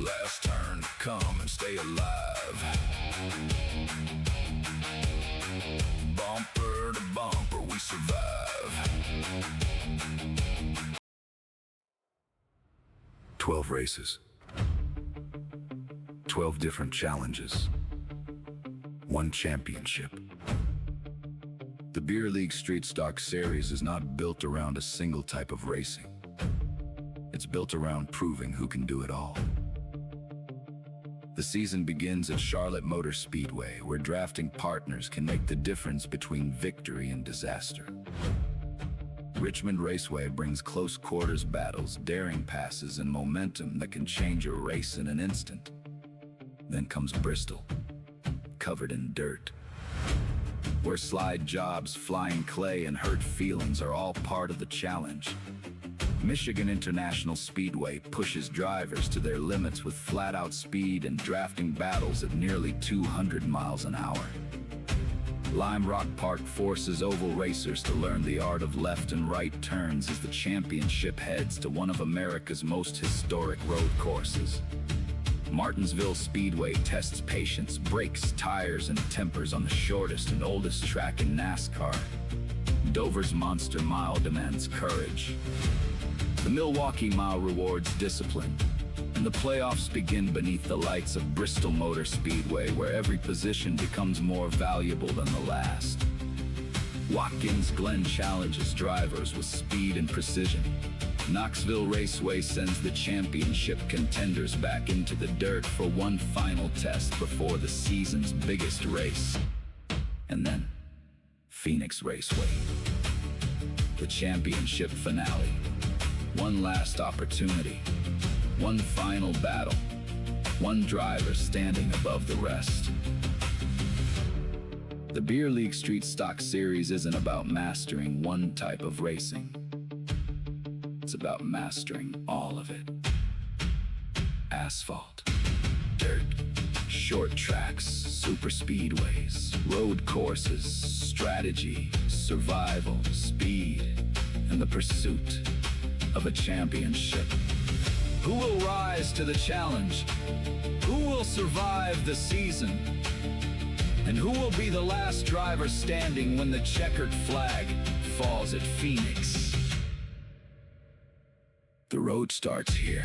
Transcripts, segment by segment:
last turn to come and stay alive. Bumper to bumper, we survive. 12 races. 12 different challenges. 1 championship. The Beer League Street Stock Series is not built around a single type of racing. It's built around proving who can do it all. The season begins at Charlotte Motor Speedway, where drafting partners can make the difference between victory and disaster. Richmond Raceway brings close quarters battles, daring passes, and momentum that can change a race in an instant. Then comes Bristol, covered in dirt, where slide jobs, flying clay, and hurt feelings are all part of the challenge. Michigan International Speedway pushes drivers to their limits with flat-out speed and drafting battles at nearly 200 miles an hour. Lime Rock Park forces oval racers to learn the art of left and right turns as the championship heads to one of America's most historic road courses. Martinsville Speedway tests patience, brakes, tires, and tempers on the shortest and oldest track in NASCAR. Dover's Monster Mile demands courage. The Milwaukee Mile rewards discipline, and the playoffs begin beneath the lights of Bristol Motor Speedway, where every position becomes more valuable than the last. Watkins Glen challenges drivers with speed and precision. Knoxville Raceway sends the championship contenders back into the dirt for one final test before the season's biggest race. And then, Phoenix Raceway, the championship finale. One last opportunity, one final battle, one driver standing above the rest. The Beer League Street Stock Series isn't about mastering one type of racing. It's about mastering all of it. Asphalt, dirt, short tracks, super speedways, road courses, strategy, survival, speed, and the pursuit of a championship. Who will rise to the challenge? Who will survive the season? And who will be the last driver standing when the checkered flag falls at Phoenix? The road starts here.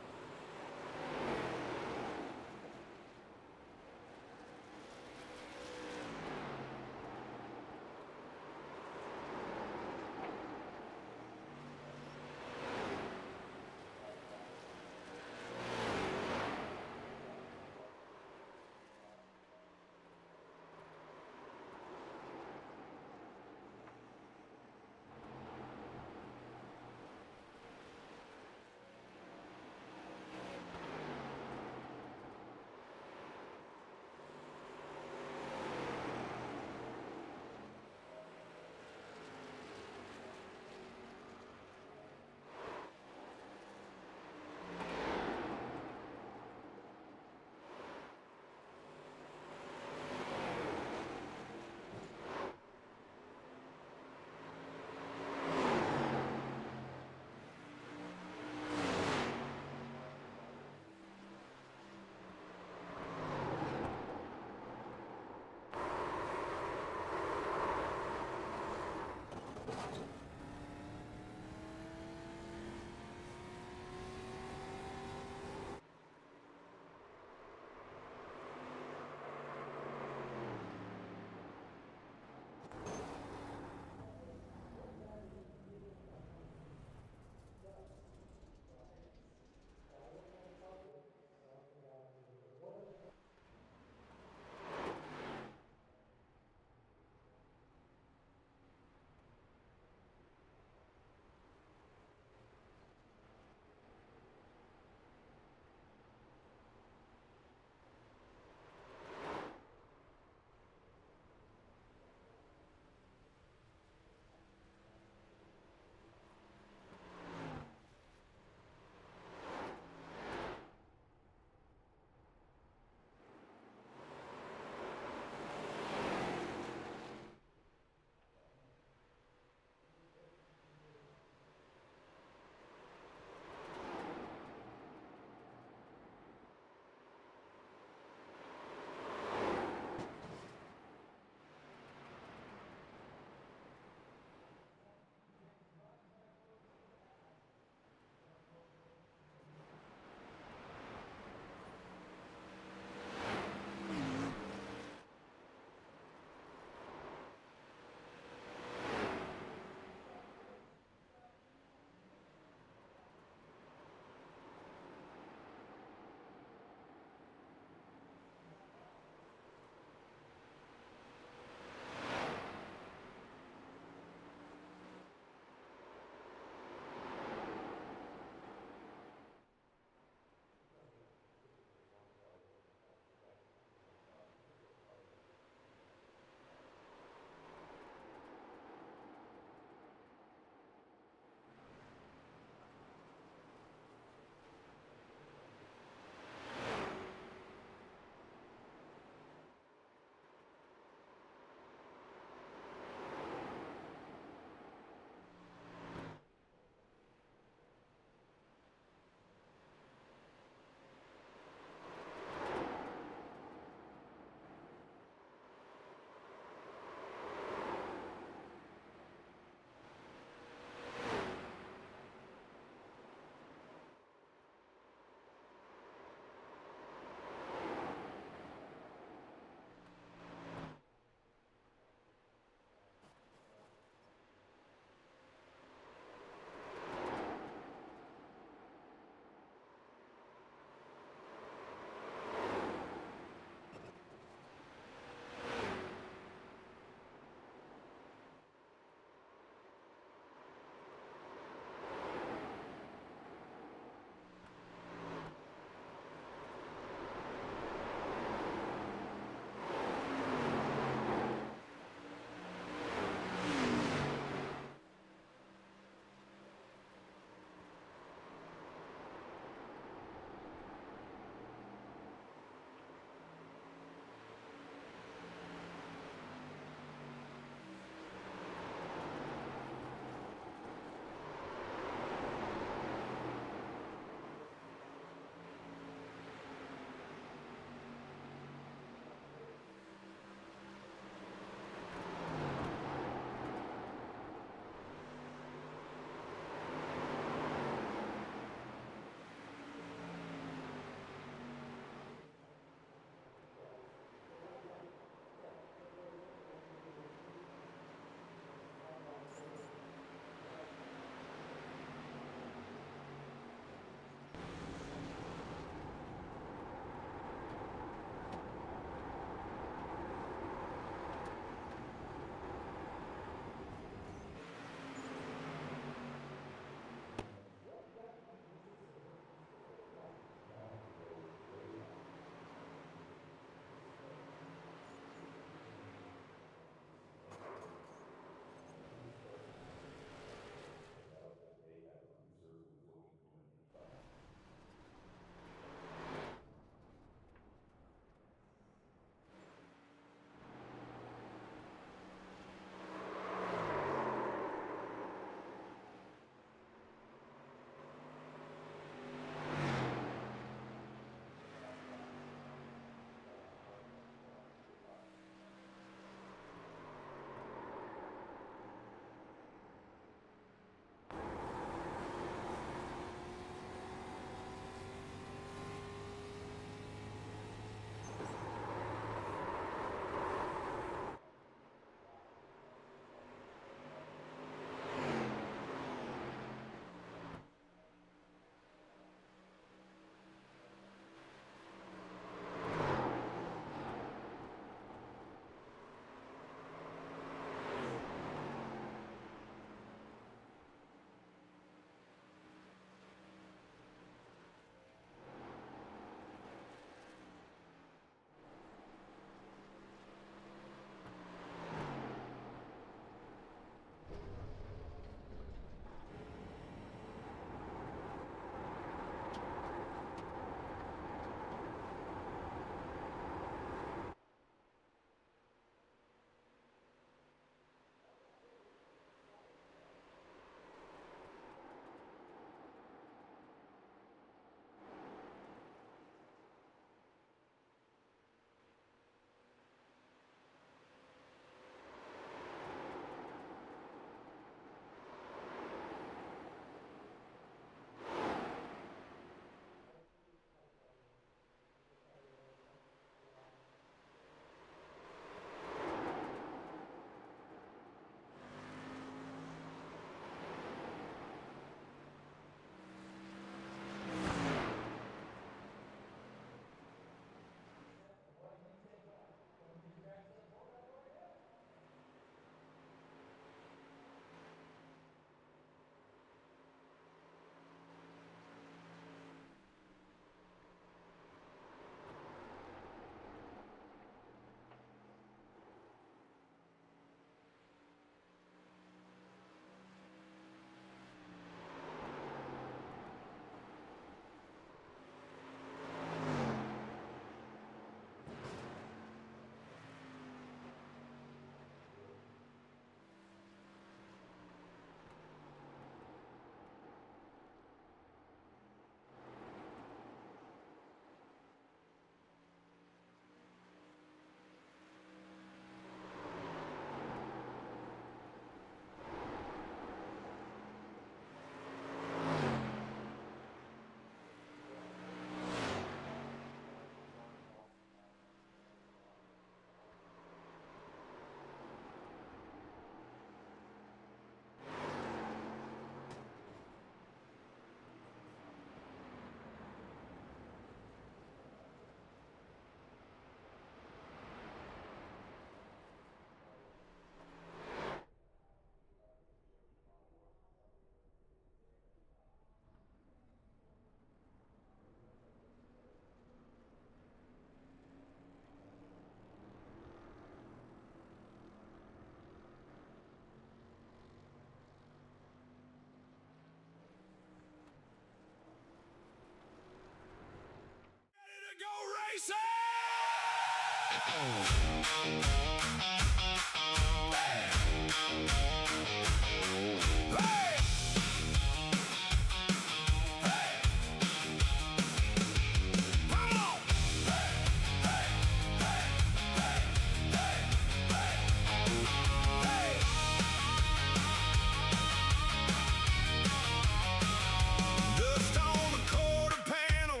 Dust on the quarter panel,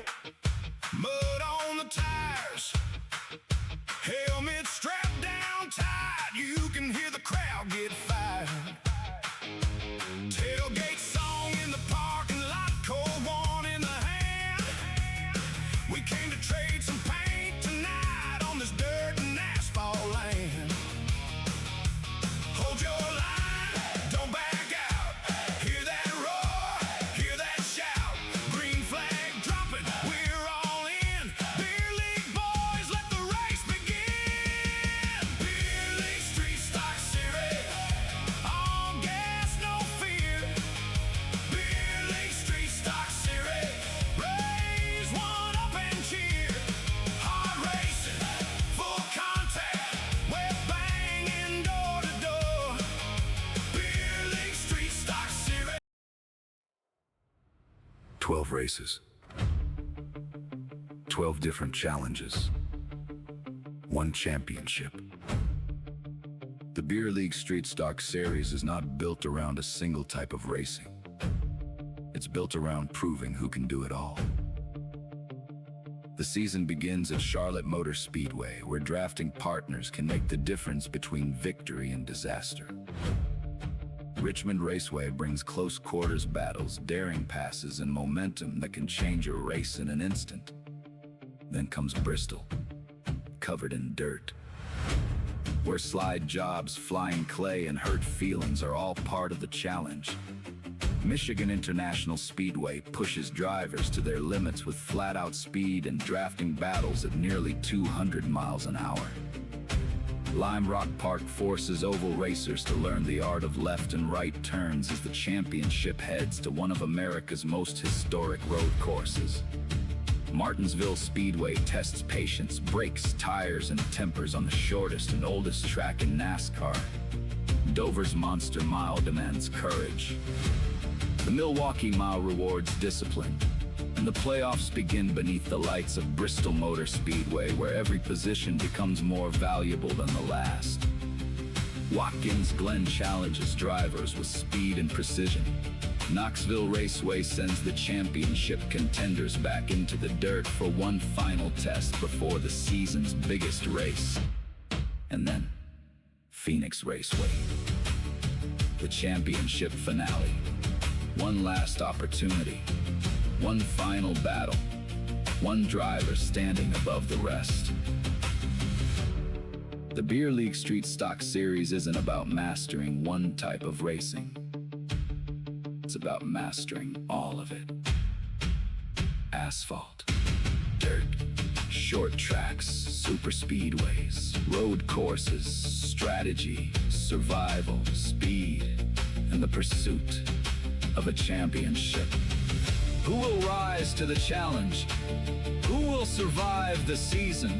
mud on the tires, helmet strapped down tight. You can hear the crowd get fired. Tailgate song in the parking lot, cold one in the hand. We came to trade some paint tonight on this dirt and asphalt land. Hold your line, don't back out. Hear that roar, hear that shout. Green flag dropping, we're all in. Beer League boys, let the race begin. Beer League Street Stock Series, all gas, no fear. Beer League Street Stock Series, raise one up and cheer. Hard racing, full contact, we're banging door to door. Beer League Street Stock Series. 12 races, 12 different challenges, one championship. The Beer League Street Stock Series is not built around a single type of racing. It's built around proving who can do it all. The season begins at Charlotte Motor Speedway, where drafting partners can make the difference between victory and disaster. Richmond Raceway brings close quarters battles, daring passes, and momentum that can change a race in an instant. Then comes Bristol, covered in dirt, where slide jobs, flying clay, and hurt feelings are all part of the challenge. Michigan International Speedway pushes drivers to their limits with flat-out speed and drafting battles at nearly 200 miles an hour. Lime Rock Park forces oval racers to learn the art of left and right turns as the championship heads to one of America's most historic road courses. Martinsville Speedway tests patience, brakes, tires, and tempers on the shortest and oldest track in NASCAR. Dover's Monster Mile demands courage. The Milwaukee Mile rewards discipline. And the playoffs begin beneath the lights of Bristol Motor Speedway, where every position becomes more valuable than the last. Watkins Glen challenges drivers with speed and precision. Knoxville Raceway sends the championship contenders back into the dirt for one final test before the season's biggest race. And then, Phoenix Raceway, the championship finale. One last opportunity. One final battle, one driver standing above the rest. The Beer League Street Stock Series isn't about mastering one type of racing. It's about mastering all of it. Asphalt, dirt, short tracks, super speedways, road courses, strategy, survival, speed, and the pursuit of a championship. Who will rise to the challenge? Who will survive the season?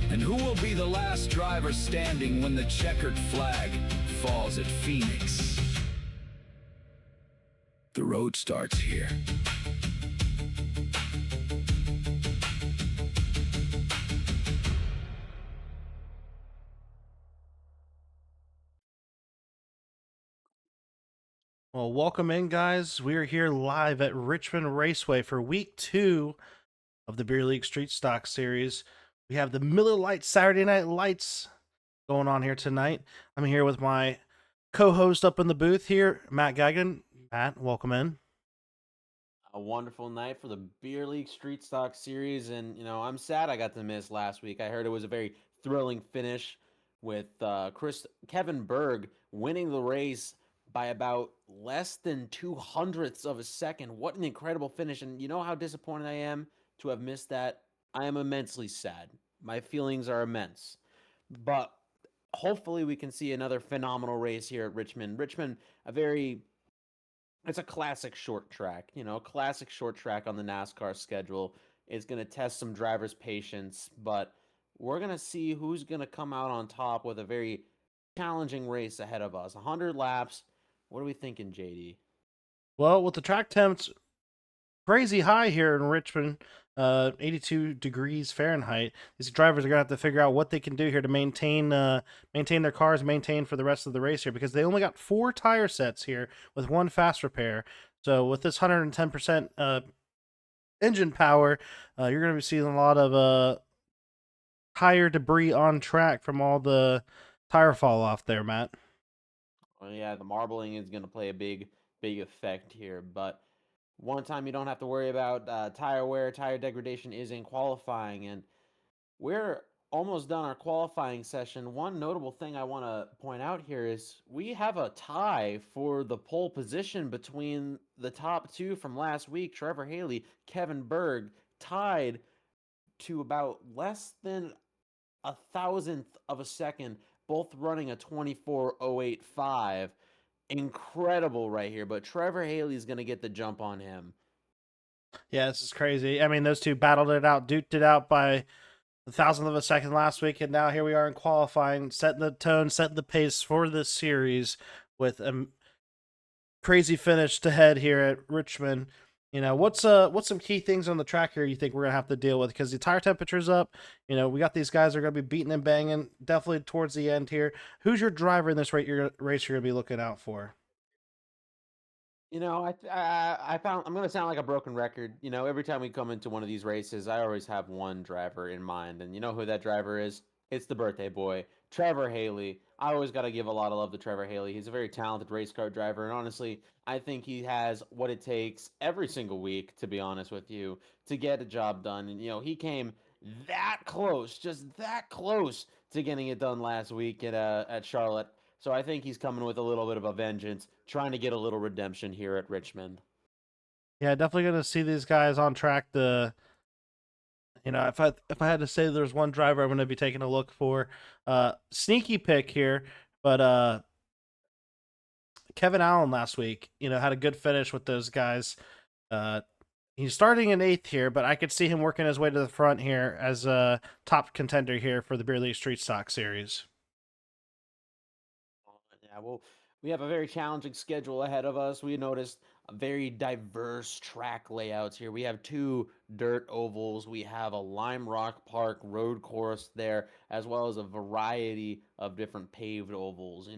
And who will be the last driver standing when the checkered flag falls at Phoenix? The road starts here. Well, welcome in, guys. We are here live at Richmond Raceway for week 2 of the Beer League Street Stock Series. We have the Miller Lite Saturday Night Lights going on here tonight. I'm here with my co-host up in the booth here, Matt Gagnon. Matt, welcome in. A wonderful night for the Beer League Street Stock Series, and I'm sad I got to miss last week. I heard it was a very thrilling finish with Kevin Berg winning the race by about less than 2/100ths of a second. What an incredible finish. And you know how disappointed I am to have missed that? I am immensely sad. My feelings are immense. But hopefully we can see another phenomenal race here at Richmond. Richmond, it's a classic short track, classic short track on the NASCAR schedule. It's going to test some drivers' patience, but we're going to see who's going to come out on top with a very challenging race ahead of us. 100 laps. What are we thinking, JD? Well, with the track temps crazy high here in Richmond, 82 degrees Fahrenheit. These drivers are gonna have to figure out what they can do here to maintain their cars, maintain for the rest of the race here, because they only got 4 tire sets here with 1 fast repair. So with this 110% engine power, you're gonna be seeing a lot of tire debris on track from all the tire fall off there, Matt. Well, yeah, the marbling is going to play a big effect here. But one time you don't have to worry about tire wear, tire degradation is in qualifying. And we're almost done our qualifying session. One notable thing I want to point out here is we have a tie for the pole position between the top 2 from last week, Trevor Haley, Kevin Berg, tied to about less than a thousandth of a second, both running a 24:08.5. Incredible right here, but Trevor Haley's going to get the jump on him. Yeah, this is crazy. I mean, those two battled it out, duked it out by a thousandth of a second last week, and now here we are in qualifying, setting the tone, setting the pace for this series with a crazy finish to head here at Richmond. What's some key things on the track here you think we're gonna have to deal with, because the tire temperature's up. We got these guys that are gonna be beating and banging definitely towards the end here. Who's your driver in this race you're gonna be looking out for? I found I'm gonna sound like a broken record. Every time we come into one of these races, I always have one driver in mind, and you know who that driver is? It's the birthday boy, Trevor Haley. I always got to give a lot of love to Trevor Haley. He's a very talented race car driver, and honestly, I think he has what it takes every single week, to be honest with you, to get a job done. And he came that close, just that close to getting it done last week at Charlotte. So I think he's coming with a little bit of a vengeance, trying to get a little redemption here at Richmond. Yeah, definitely gonna see these guys on track to. If I had to say there's one driver I'm going to be taking a look for, sneaky pick here, but Kevin Allen last week, had a good finish with those guys. He's starting in 8th here, but I could see him working his way to the front here as a top contender here for the Beer League Street Stock Series. Yeah, well, we have a very challenging schedule ahead of us. We noticed a very diverse track layouts here. We have 2 dirt ovals. We have a Lime Rock Park road course there, as well as a variety of different paved ovals.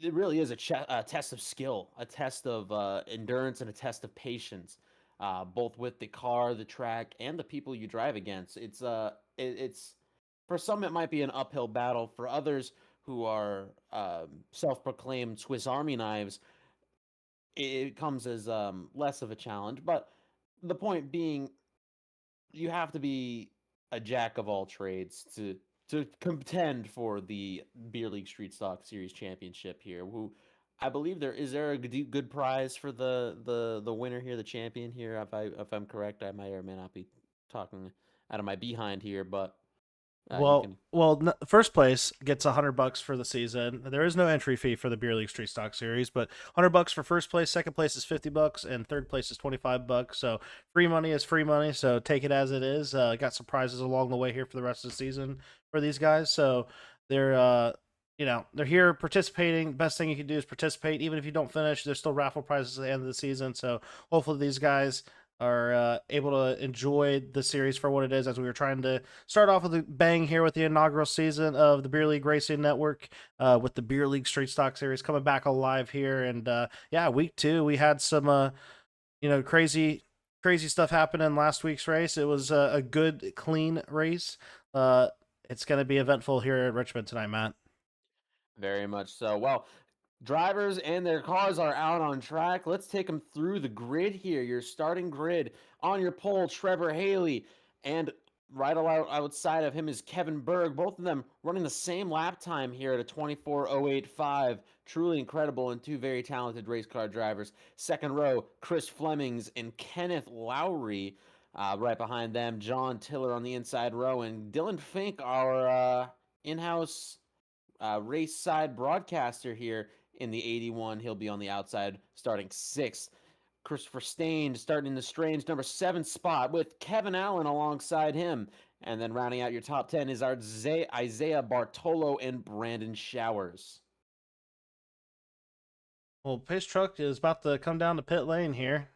It really is a test of skill, a test of endurance, and a test of patience, both with the car, the track, and the people you drive against. It's for some it might be an uphill battle. For others who are self-proclaimed Swiss Army knives, it comes as less of a challenge. But the point being, you have to be a jack of all trades to contend for the Beer League Street Stock Series championship here. Who I believe there a good prize for the winner here, the champion here. If I'm correct, I may or may not be talking out of my behind here, but you can. First place gets $100 for the season. There is no entry fee for the Beer League Street Stock Series, but $100 for first place. Second place is $50, and third place is $25. So free money is free money. So take it as it is. Got some prizes along the way here for the rest of the season for these guys. So they're they're here participating. Best thing you can do is participate. Even if you don't finish, there's still raffle prizes at the end of the season. So hopefully these guys are able to enjoy the series for what it is, as we were trying to start off with a bang here with the inaugural season of the Beer League Racing Network, with the Beer League Street Stock Series coming back alive here. And week 2 we had some crazy stuff happen in last week's race. It was a good, clean race. It's going to be eventful here at Richmond tonight, Matt. Very much so. Well, drivers and their cars are out on track. Let's take them through the grid here. Your starting grid on your pole, Trevor Haley, and right outside of him is Kevin Berg. Both of them running the same lap time here at a 24:08.5. Truly incredible, and 2 very talented race car drivers. Second row, Chris Flemings and Kenneth Lowry. Right behind them, John Tiller on the inside row, and Dylan Fink, our in-house race side broadcaster here in the 81. He'll be on the outside starting 6th. Christopher Stain starting in the strange number 7 spot with Kevin Allen alongside him. And then rounding out your top 10 is our Isaiah Bartolo and Brandon Showers. Well, pace truck is about to come down to pit lane here.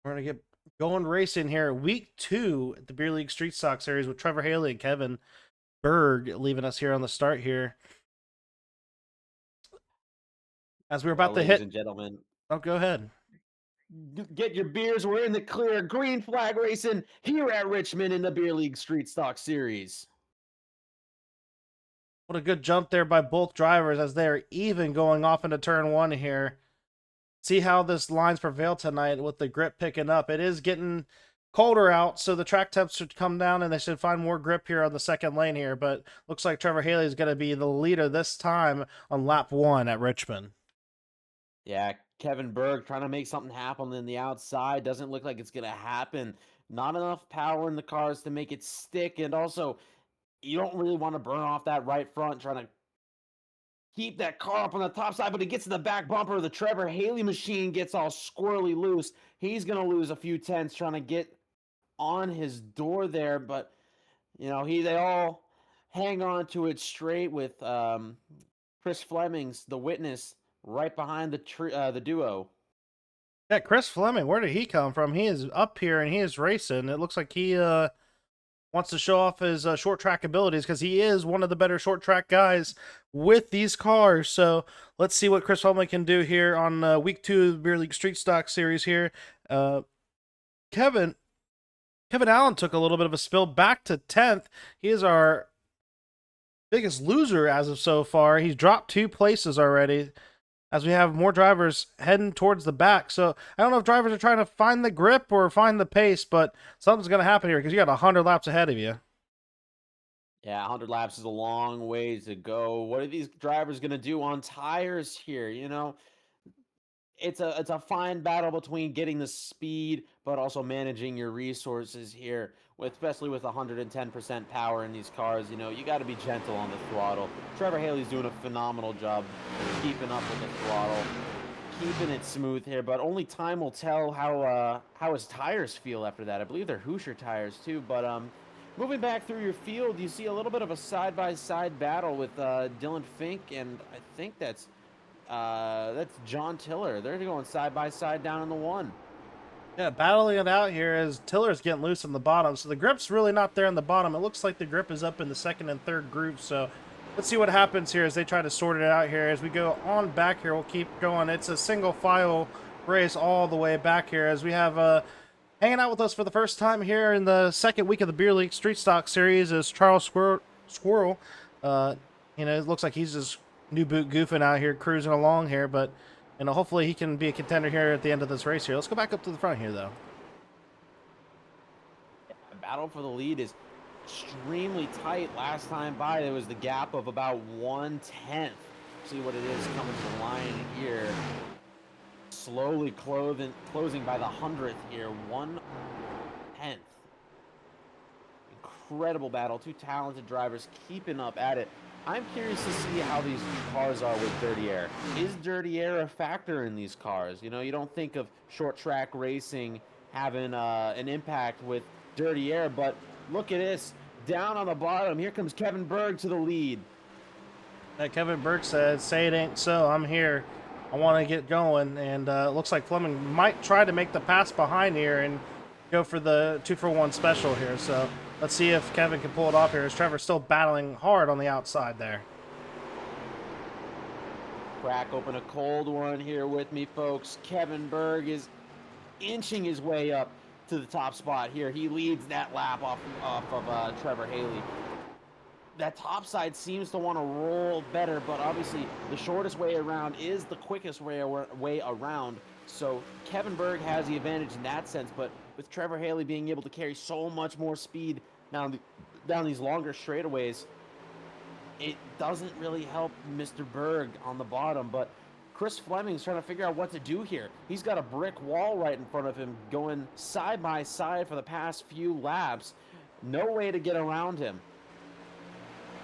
We're going to get going racing here. Week 2 at the Beer League Street Stock Series with Trevor Haley and Kevin Berg leaving us here on the start here. As we're about to Ladies hit... and gentlemen. Oh, go ahead. Get your beers. We're in the clear. Green flag racing here at Richmond in the Beer League Street Stock Series. What a good jump there by both drivers as they're even going off into turn 1 here. See how this lines prevail tonight with the grip picking up. It is getting colder out, so the track temps should come down and they should find more grip here on the second lane here. But looks like Trevor Haley is going to be the leader this time on lap 1 at Richmond. Yeah, Kevin Berg trying to make something happen in the outside. Doesn't look like it's going to happen. Not enough power in the cars to make it stick. And also, you don't really want to burn off that right front trying to keep that car up on the top side, but it gets to the back bumper. The Trevor Haley machine gets all squirrely loose. He's going to lose a few tenths trying to get on his door there, but, you know, they all hang on to it straight with Chris Fleming's, the witness, right behind the duo. Yeah, Chris Fleming, where did he come from? He is up here and he is racing. It looks like he wants to show off his short track abilities because he is one of the better short track guys with these cars. So let's see what Chris Fleming can do here on week 2 of the Beer League Street Stock Series here. Kevin Allen took a little bit of a spill back to 10th. He is our biggest loser as of so far. He's dropped 2 places already as we have more drivers heading towards the back. So I don't know if drivers are trying to find the grip or find the pace, but something's going to happen here because you got 100 laps ahead of you. Yeah, 100 laps is a long way to go. What are these drivers going to do on tires here? You know, it's a fine battle between getting the speed, but also managing your resources here, especially with 110% power in these cars. You know, you got to be gentle on the throttle. Trevor Haley's doing a phenomenal job keeping up with the throttle, keeping it smooth here, but only time will tell how his tires feel after that. I believe they're Hoosier tires too, but moving back through your field, you see a little bit of a side-by-side battle with Dylan Fink, and I think that's John Tiller. They're going side-by-side down in the 1. Yeah, battling it out here as Tiller's getting loose on the bottom. So the grip's really not there in the bottom. It looks like the grip is up in the 2nd and 3rd group. So let's see what happens here as they try to sort it out here. As we go on back here, we'll keep going. It's a single file race all the way back here as we have hanging out with us for the first time here in the 2nd week of the Beer League Street Stock Series is Charles Squirrel. You know, it looks like he's just new boot goofing out here, cruising along here, but you know, hopefully he can be a contender here at the end of this race here. Let's go back up to the front here, though. The battle for the lead is extremely tight. Last time by, there was the gap of about 1/10. See what it is coming to the line here. Slowly closing by the 100th here. 1/10. Incredible battle. 2 talented drivers keeping up at it. I'm curious to see how these cars are with dirty air. Is dirty air a factor in these cars? You know, you don't think of short track racing having an impact with dirty air, but look at this. Down on the bottom, here comes Kevin Berg to the lead. Kevin Berg said, "Say it ain't so, I'm here. I want to get going." And it looks like Fleming might try to make the pass behind here and go for the 2-for-1 special here. So let's see if Kevin can pull it off here as Trevor's still battling hard on the outside there. Crack open a cold one here with me, folks. Kevin Berg is inching his way up to the top spot here. He leads that lap off of Trevor Haley. That top side seems to want to roll better, but obviously the shortest way around is the quickest way around. So Kevin Berg has the advantage in that sense, but with Trevor Haley being able to carry so much more speed down these longer straightaways, it doesn't really help Mr. Berg on the bottom. But Chris Fleming's trying to figure out what to do here. He's got a brick wall right in front of him going side by side for the past few laps. No way to get around him.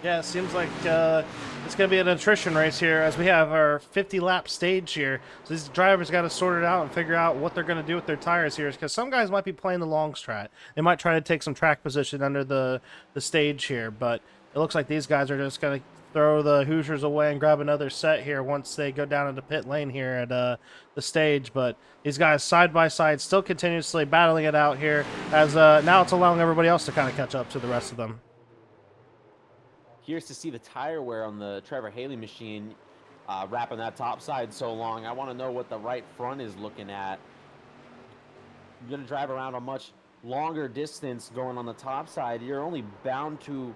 Yeah, it seems like it's going to be an attrition race here as we have our 50-lap stage here. So these drivers got to sort it out and figure out what they're going to do with their tires here, because some guys might be playing the long strat. They might try to take some track position under the stage here, but it looks like these guys are just going to throw the Hoosiers away and grab another set here once they go down into pit lane here at the stage. But these guys side by side still continuously battling it out here as now it's allowing everybody else to kind of catch up to the rest of them. Here's to see the tire wear on the Trevor Haley machine, wrapping that top side so long. I want to know what the right front is looking at. You're going to drive around a much longer distance going on the top side. You're only bound to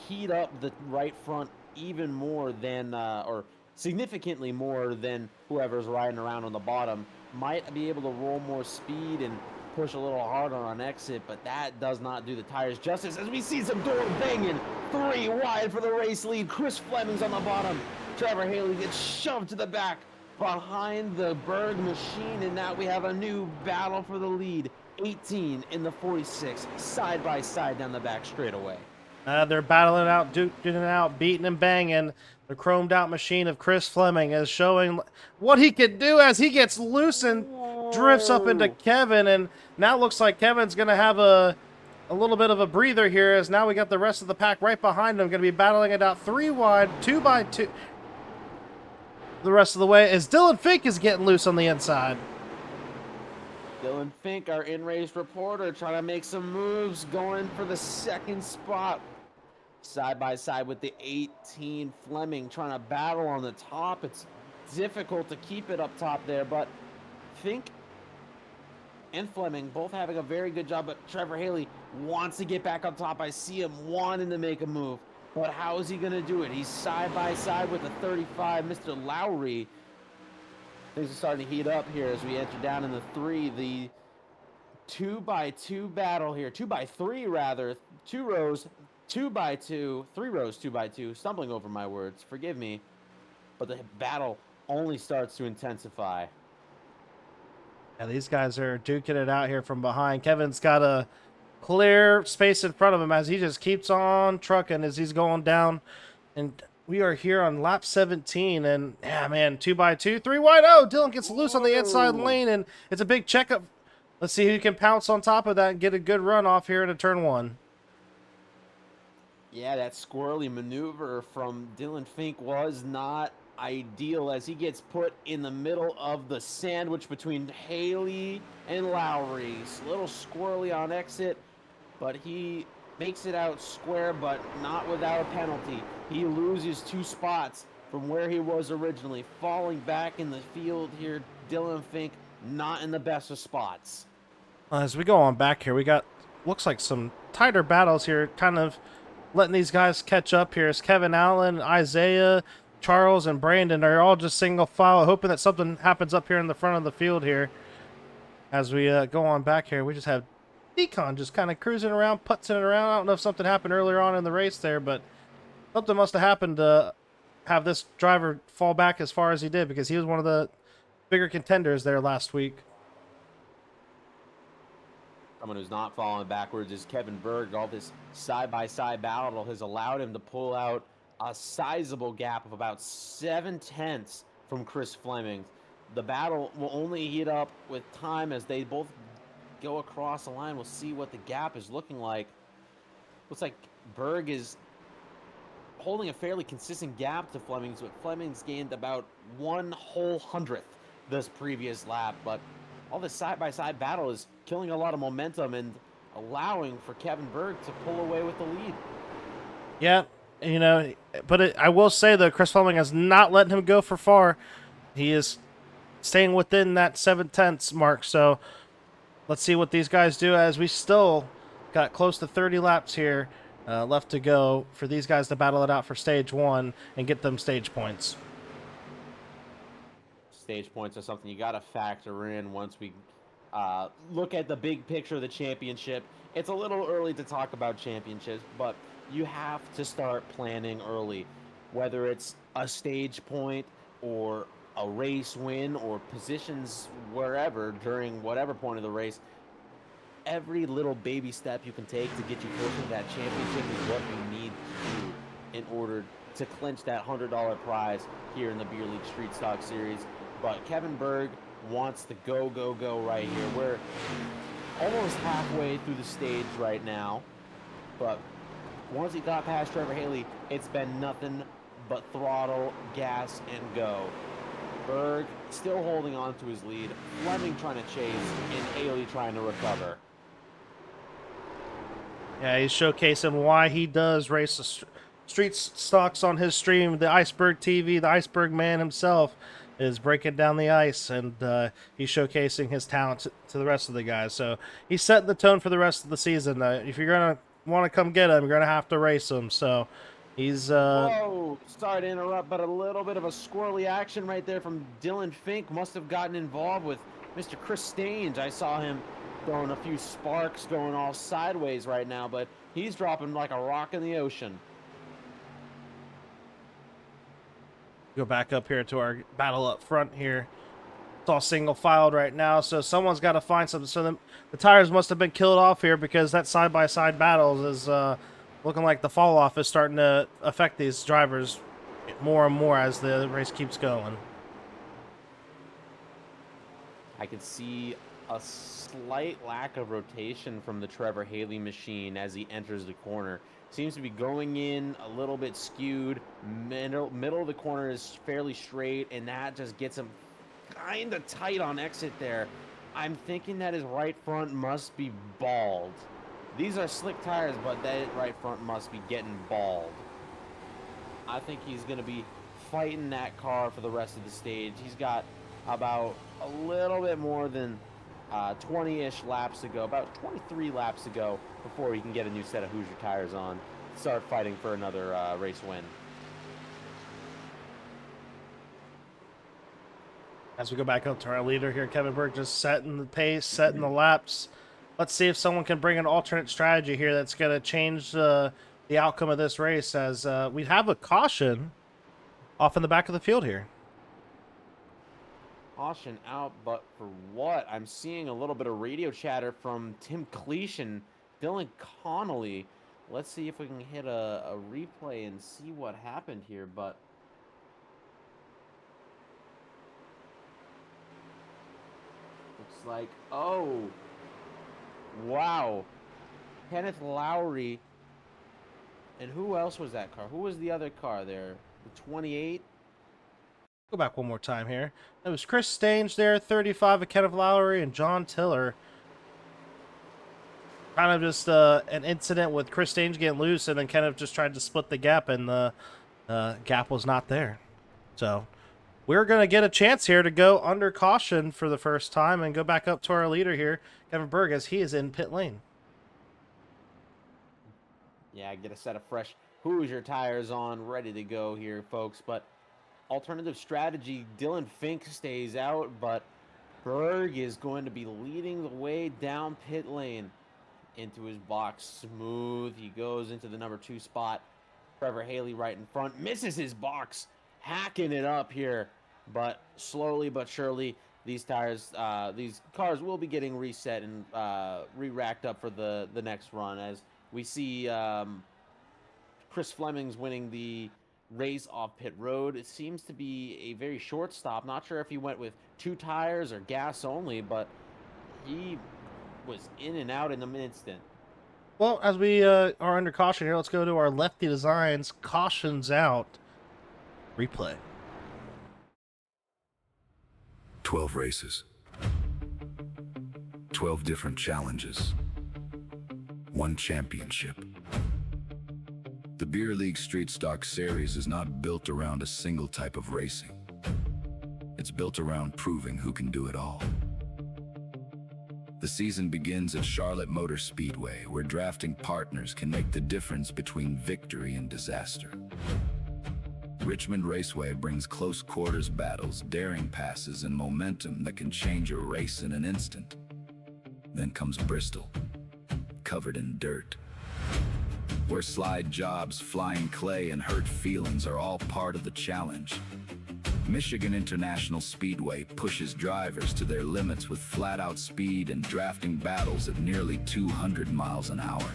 heat up the right front even more than, or significantly more than whoever's riding around on the bottom. Might be able to roll more speed and push a little harder on exit, but that does not do the tires justice as we see some door banging. 3 wide for the race lead. Chris Fleming's on the bottom. Trevor Haley gets shoved to the back behind the Berg machine, and now we have a new battle for the lead. 18 in the 46, side by side down the back straightaway. They're battling out, duking it out, beating and banging. The chromed out machine of Chris Fleming is showing what he can do as he gets loose and drifts up into Kevin. And now it looks like Kevin's going to have a little bit of a breather here, as now we got the rest of the pack right behind him, going to be battling it out 3 wide, 2 by 2. The rest of the way as Dylan Fink is getting loose on the inside. Dylan Fink, our in-race reporter, trying to make some moves, going for the second spot. Side by side with the 18 Fleming, trying to battle on the top. It's difficult to keep it up top there, but Fink and Fleming both having a very good job, but Trevor Haley wants to get back up top. I see him wanting to make a move, but how is he going to do it? He's side by side with the 35, Mr. Lowry. Things are starting to heat up here as we enter down in the 3. The 2 by 2 battle here, 2 by 3 rather, 2 rows, 2 by 2, 3 rows, 2 by 2, stumbling over my words, forgive me, but the battle only starts to intensify. Yeah, these guys are duking it out here from behind. Kevin's got a clear space in front of him as he just keeps on trucking as he's going down. And we are here on lap 17. And, yeah, man, 2 by 2, 3 wide. Oh, Dylan gets loose on the inside lane, and it's a big checkup. Let's see who can pounce on top of that and get a good run off here into turn 1. Yeah, that squirrely maneuver from Dylan Fink was not ideal as he gets put in the middle of the sandwich between Haley and Lowry. It's a little squirrely on exit, but he makes it out square, but not without a penalty. He loses 2 spots from where he was originally, falling back in the field here. Dylan Fink not in the best of spots. As we go on back here, we got, looks like some tighter battles here, kind of letting these guys catch up here. As Kevin Allen, Isaiah, Charles, and Brandon are all just single file, hoping that something happens up here in the front of the field here. As we go on back here, we just have Decon just kind of cruising around, putzing it around. I don't know if something happened earlier on in the race there, but something must have happened to have this driver fall back as far as he did, because he was one of the bigger contenders there last week. Someone who's not falling backwards is Kevin Berg. All this side-by-side battle has allowed him to pull out a sizable gap of about 7/10 from Chris Fleming. The battle will only heat up with time as they both go across the line. We'll see what the gap is looking like. Looks like Berg is holding a fairly consistent gap to Fleming's, but Fleming's gained about 1/100th this previous lap. But all this side-by-side battle is killing a lot of momentum and allowing for Kevin Berg to pull away with the lead. Yeah, you know, but I will say, though, Chris Fleming has not letting him go for far. He is staying within that 7/10 mark. So let's see what these guys do, as we still got close to 30 laps here left to go for these guys to battle it out for stage 1 and get them stage points. Stage points are something you got to factor in once we look at the big picture of the championship. It's a little early to talk about championships, but you have to start planning early, whether it's a stage point or a race win or positions wherever during whatever point of the race. Every little baby step you can take to get you closer to that championship is what you need to do. in order to clinch that $100 prize here in the Beer League Street Stock Series. But Kevin Berg wants to go right here. We're almost halfway through the stage right now, but once he got past Trevor Haley, it's been nothing but throttle, gas, and go. Berg still holding on to his lead, Fleming trying to chase, and Haley trying to recover. Yeah, he's showcasing why he does race the street stocks on his stream. The Iceberg TV, the Iceberg Man himself, is breaking down the ice, and he's showcasing his talent to the rest of the guys. So he's setting the tone for the rest of the season. If you're going to want to come get him, you're going to have to race him. So he's... Whoa! Sorry to interrupt, but a little bit of a squirrely action right there from Dylan Fink. Must have gotten involved with Mr. Chris Staines. I saw him throwing a few sparks going all sideways right now, but he's dropping like a rock in the ocean. Go back up here to our battle up front here. It's all single filed right now, so someone's got to find something. So the tires must have been killed off here, because that side-by-side battles is looking like the fall off is starting to affect these drivers more and more as the race keeps going. I can see a slight lack of rotation from the Trevor Haley machine as he enters the corner. Seems to be going in a little bit skewed. Middle of the corner is fairly straight, and that just gets him kind of tight on exit there. I'm thinking that his right front must be bald. These are slick tires, but that right front must be getting bald. I think he's going to be fighting that car for the rest of the stage. He's got about a little bit more than 20-ish laps to go, about 23 laps to go before he can get a new set of Hoosier tires on, start fighting for another race win. As we go back up to our leader here, Kevin Berg just setting the pace, setting the laps. Let's see if someone can bring an alternate strategy here that's going to change the outcome of this race, as we have a caution off in the back of the field here. Caution out, but for what? I'm seeing a little bit of radio chatter from Tim Cleesh and Dylan Connolly. Let's see if we can hit a replay and see what happened here, but looks like, oh, wow. Kenneth Lowry. And who else was that car? Who was the other car there? The 28? Go back one more time here. It was Chris Staines there, 35 of Kenneth Lowry, and John Tiller. Kind of just an incident with Chris Staines getting loose, and then Kenneth just tried to split the gap, and the gap was not there. So we're going to get a chance here to go under caution for the first time and go back up to our leader here, Kevin Berg, as he is in pit lane. Yeah, get a set of fresh Hoosier tires on, ready to go here, folks. But alternative strategy, Dylan Fink stays out, but Berg is going to be leading the way down pit lane into his box. Smooth. He goes into the number 2 spot. Trevor Haley right in front. Misses his box. Hacking it up here. But slowly but surely, these tires, these cars will be getting reset and re-racked up for the next run, as we see Chris Fleming's winning the race off pit road. It seems to be a very short stop. Not sure if he went with 2 tires or gas only, but he was in and out in an instant. Well, as we are under caution here, let's go to our L3fty Designs cautions out replay. 12 races. 12 different challenges. 1 championship. The Beer League Street Stock Series is not built around a single type of racing. It's built around proving who can do it all. The season begins at Charlotte Motor Speedway, where drafting partners can make the difference between victory and disaster. Richmond Raceway brings close quarters battles, daring passes, and momentum that can change a race in an instant. Then comes Bristol, covered in dirt, where slide jobs, flying clay, and hurt feelings are all part of the challenge. Michigan International Speedway pushes drivers to their limits with flat-out speed and drafting battles at nearly 200 miles an hour.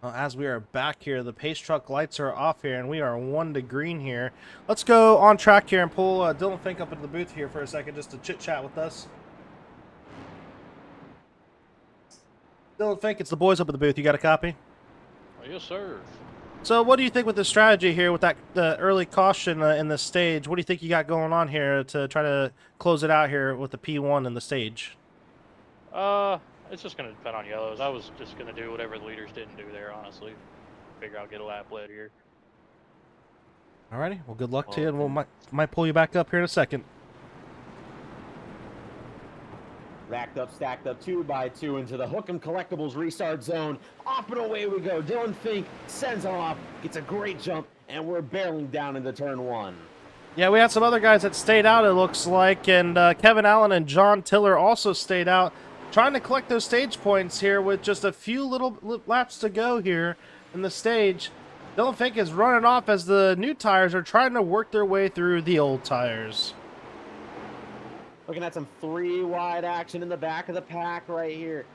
Well, as we are back here, the pace truck lights are off here, and we are 1 to green here. Let's go on track here and pull Dylan Fink up into the booth here for a second just to chit-chat with us. Dylan Fink, it's the boys up at the booth. You got a copy? Yes, sir. So what do you think with the strategy here with the early caution in the stage? What do you think you got going on here to try to close it out here with the P1 in the stage? It's just going to depend on yellows. I was just going to do whatever the leaders didn't do there, honestly. Figure I'll get a lap lead here. Alrighty, well, good luck to you, and we'll might pull you back up here in a second. Racked up, stacked up, 2x2 into the Hook'em Collectibles restart zone. Off and away we go. Dylan Fink sends him off, gets a great jump, and we're barreling down into turn 1. Yeah, we had some other guys that stayed out, it looks like, and Kevin Allen and John Tiller also stayed out, trying to collect those stage points here with just a few little laps to go here in the stage. Dylan Fink is running off as the new tires are trying to work their way through the old tires. Looking at some 3-wide action in the back of the pack right here.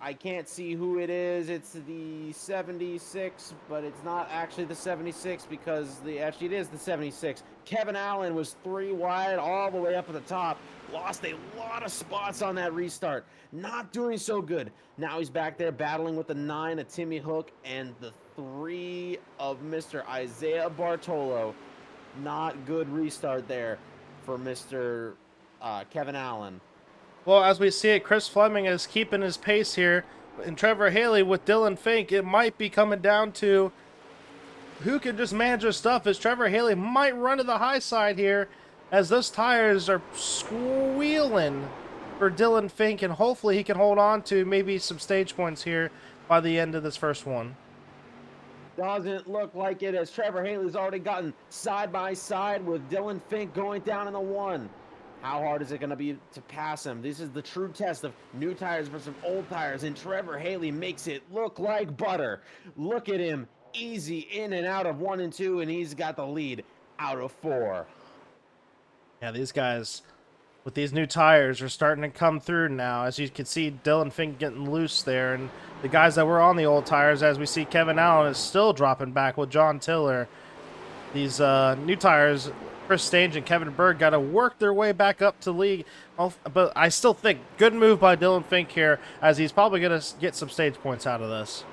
I can't see who it is. It's the 76, but it's not actually the 76 because actually it is the 76. Kevin Allen was 3 wide all the way up at the top. Lost a lot of spots on that restart. Not doing so good. Now he's back there battling with the 9 of Timmy Hook and the 3 of Mr. Isaiah Bartolo. Not good restart there for Mr. Kevin Allen. Well, as we see it, Chris Fleming is keeping his pace here. And Trevor Haley with Dylan Fink, it might be coming down to who can just manage their stuff, as Trevor Haley might run to the high side here as those tires are squealing for Dylan Fink, and hopefully he can hold on to maybe some stage points here by the end of this first one. Doesn't look like it, as Trevor Haley's already gotten side by side with Dylan Fink going down in the 1. How hard is it going to be to pass him? This is the true test of new tires versus old tires, and Trevor Haley makes it look like butter. Look at him, easy in and out of 1 and 2, and he's got the lead out of 4. Yeah, these guys with these new tires are starting to come through now. As you can see, Dylan Fink getting loose there, and the guys that were on the old tires, as we see Kevin Allen is still dropping back with John Tiller. These new tires, Chris Stange and Kevin Berg got to work their way back up to league. But I still think good move by Dylan Fink here, as he's probably going to get some stage points out of this.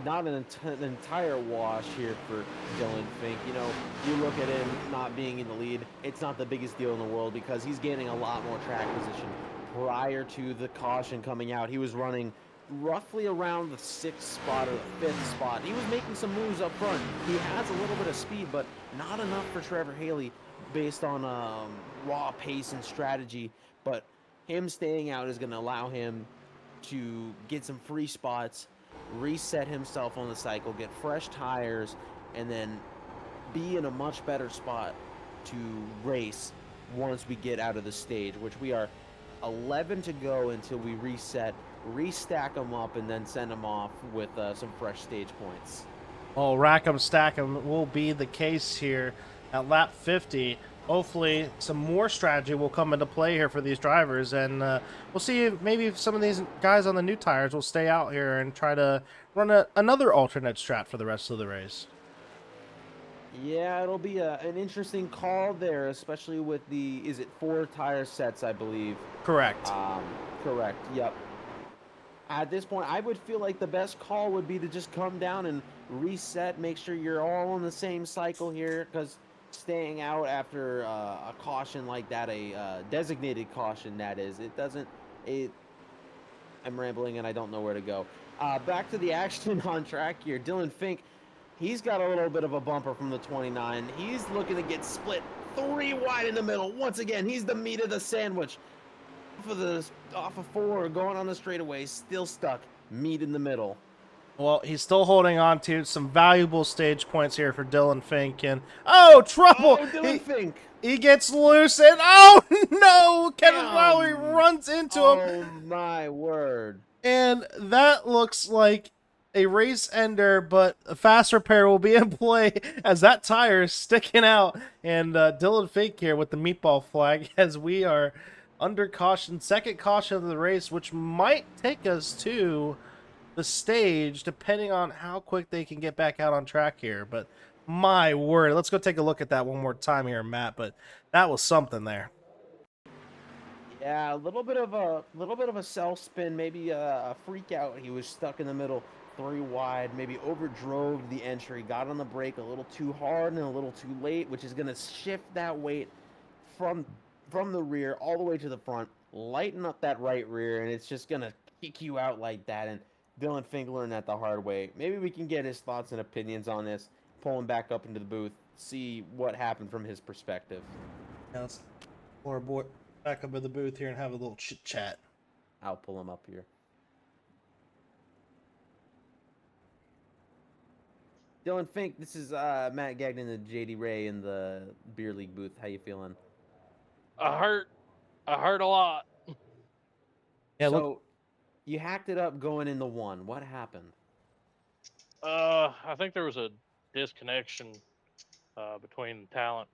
Not an entire wash here for Dylan Fink. You know, you look at him not being in the lead, it's not the biggest deal in the world because he's gaining a lot more track position. Prior to the caution coming out, he was running roughly around the 6th spot or the 5th spot. He was making some moves up front. He has a little bit of speed, but not enough for Trevor Haley based on raw pace and strategy. But him staying out is going to allow him to get some free spots, reset himself on the cycle, get fresh tires, and then be in a much better spot to race once we get out of the stage, which we are 11 to go until we reset, restack them up, and then send them off with some fresh stage points. Well, rack 'em, stack 'em will be the case here at lap 50. Hopefully some more strategy will come into play here for these drivers, and we'll see if maybe some of these guys on the new tires will stay out here and try to run another alternate strat for the rest of the race. Yeah, it'll be an interesting call there, especially with is it 4 tire sets, I believe? Correct. Correct, yep. At this point, I would feel like the best call would be to just come down and reset, make sure you're all on the same cycle here, because staying out after a caution like that, a designated caution that is, I'm rambling and I don't know where to go. Back to the action on track here. Dylan Fink, he's got a little bit of a bumper from the 29. He's looking to get split 3 wide in the middle. Once again, he's the meat of the sandwich. Off of 4, going on the straightaway, still stuck. Meat in the middle. Well, he's still holding on to some valuable stage points here for Dylan Fink, and trouble! Oh, Dylan Fink! He gets loose, and oh no! Kevin Lowry runs into him. Oh my word! And that looks like a race ender, but a fast repair will be in play as that tire is sticking out. And Dylan Fink here with the meatball flag as we are under caution, second caution of the race, which might take us to the stage, depending on how quick they can get back out on track here. But my word, let's go take a look at that one more time here, Matt. But that was something there. Yeah, a little bit of a self spin, maybe a freak out. He was stuck in the middle, 3 wide, maybe overdrove the entry, got on the brake a little too hard and a little too late, which is going to shift that weight from the rear all the way to the front, lighten up that right rear, and it's just going to kick you out like that. And Dylan Fink learned that the hard way. Maybe we can get his thoughts and opinions on this, pull him back up into the booth, see what happened from his perspective. Now let's pull our boy back up in the booth here and have a little chit chat. I'll pull him up here. Dylan Fink, this is Matt Gagnon and JD Ray in the beer league booth. How you feeling? I hurt a lot. Yeah, so look, you hacked it up going in the one. What happened? I think there was a disconnection between talent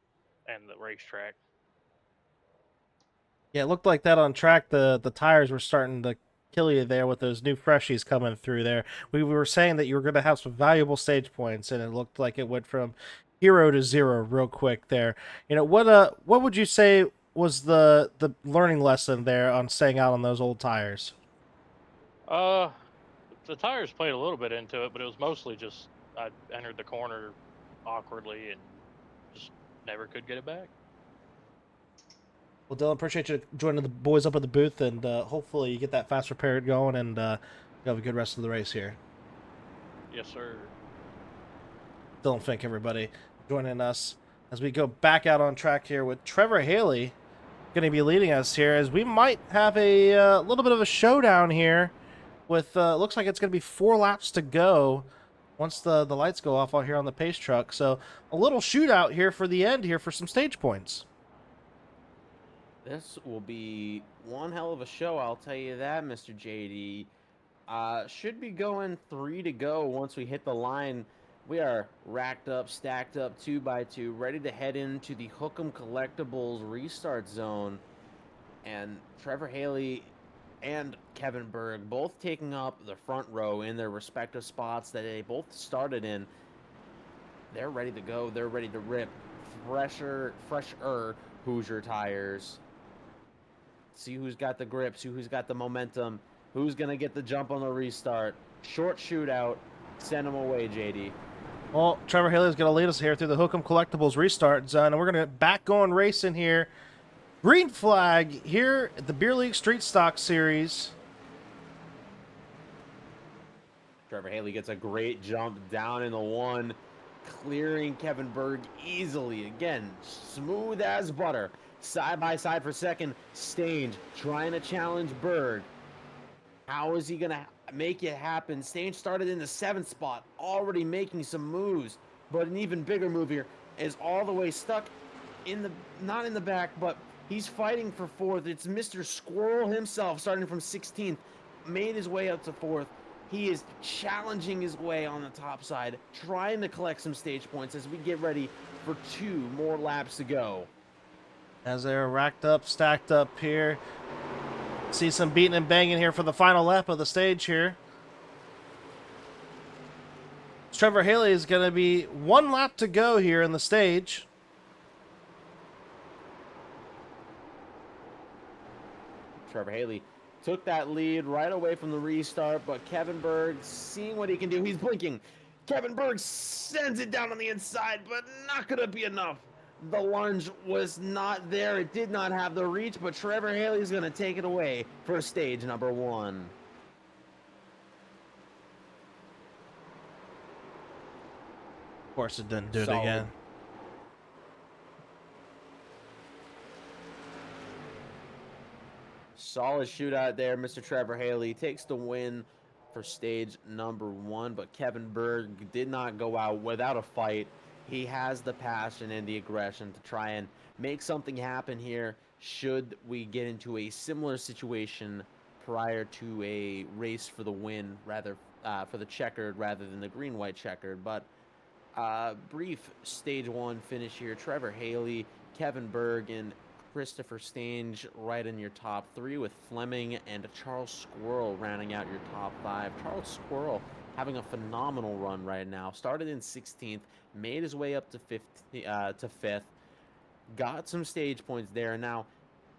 and the racetrack. yeah, it looked like that on track. The tires were starting to kill you there with those new freshies coming through there. We were saying that you were going to have some valuable stage points, and it looked like it went from hero to zero real quick there. You know, what would you say was the learning lesson there on staying out on those old tires? The tires played a little bit into it, but it was mostly just I entered the corner awkwardly and just never could get it back. Well, Dylan, appreciate you joining the boys up at the booth, and hopefully you get that fast repair going, and you have a good rest of the race here. Yes, sir. Dylan Fink, everybody, joining us as we go back out on track here with Trevor Haley going to be leading us here, as we might have a little bit of a showdown here with, looks like it's going to be 4 laps to go once the lights go off out here on the pace truck. So a little shootout here for the end here for some stage points. This will be one hell of a show, I'll tell you that, Mr. JD. Should be going 3 to go once we hit the line. We are racked up, stacked up 2x2, ready to head into the Hook'em Collectibles restart zone. And Trevor Haley and Kevin Berg both taking up the front row in their respective spots that they both started in. They're ready to go. They're ready to rip. Fresher Hoosier tires. See who's got the grips, who's got the momentum, who's going to get the jump on the restart. Short shootout. Send them away, JD. Well, Trevor Haley is going to lead us here through the Hook'em Collectibles restart zone, and we're going to get back going racing here. Green flag here at the Beer League Street Stock Series. Trevor Haley gets a great jump down in the one, clearing Kevin Berg easily. Again, smooth as butter. Side by side for second. Stange trying to challenge Berg. How is he going to make it happen? Stange started in the 7th spot, already making some moves. But an even bigger move here is all the way stuck in the, not in the back, but he's fighting for 4th. It's Mr. Squirrel himself, starting from 16th, made his way up to 4th. He is challenging his way on the top side, trying to collect some stage points as we get ready for 2 more laps to go. As they're racked up, stacked up here. See some beating and banging here for the final lap of the stage here. Trevor Haley is going to be 1 lap to go here in the stage. Trevor Haley took that lead right away from the restart, but Kevin Berg seeing what he can do. He's blinking. Kevin Berg sends it down on the inside, but not going to be enough. The lunge was not there. It did not have the reach, but Trevor Haley is going to take it away for stage number 1. Of course, it didn't do it Solid. again. Solid shootout there. Mr. Trevor Haley takes the win for stage number 1, but Kevin Berg did not go out without a fight. He has the passion and the aggression to try and make something happen here should we get into a similar situation prior to a race for the win, rather for the checkered rather than the green-white checkered. But brief stage 1 finish here. Trevor Haley, Kevin Berg, and Christopher Stange right in your top 3, with Fleming and Charles Squirrel rounding out your top 5. Charles Squirrel having a phenomenal run right now. Started in 16th, made his way up to 5th, got some stage points there. Now,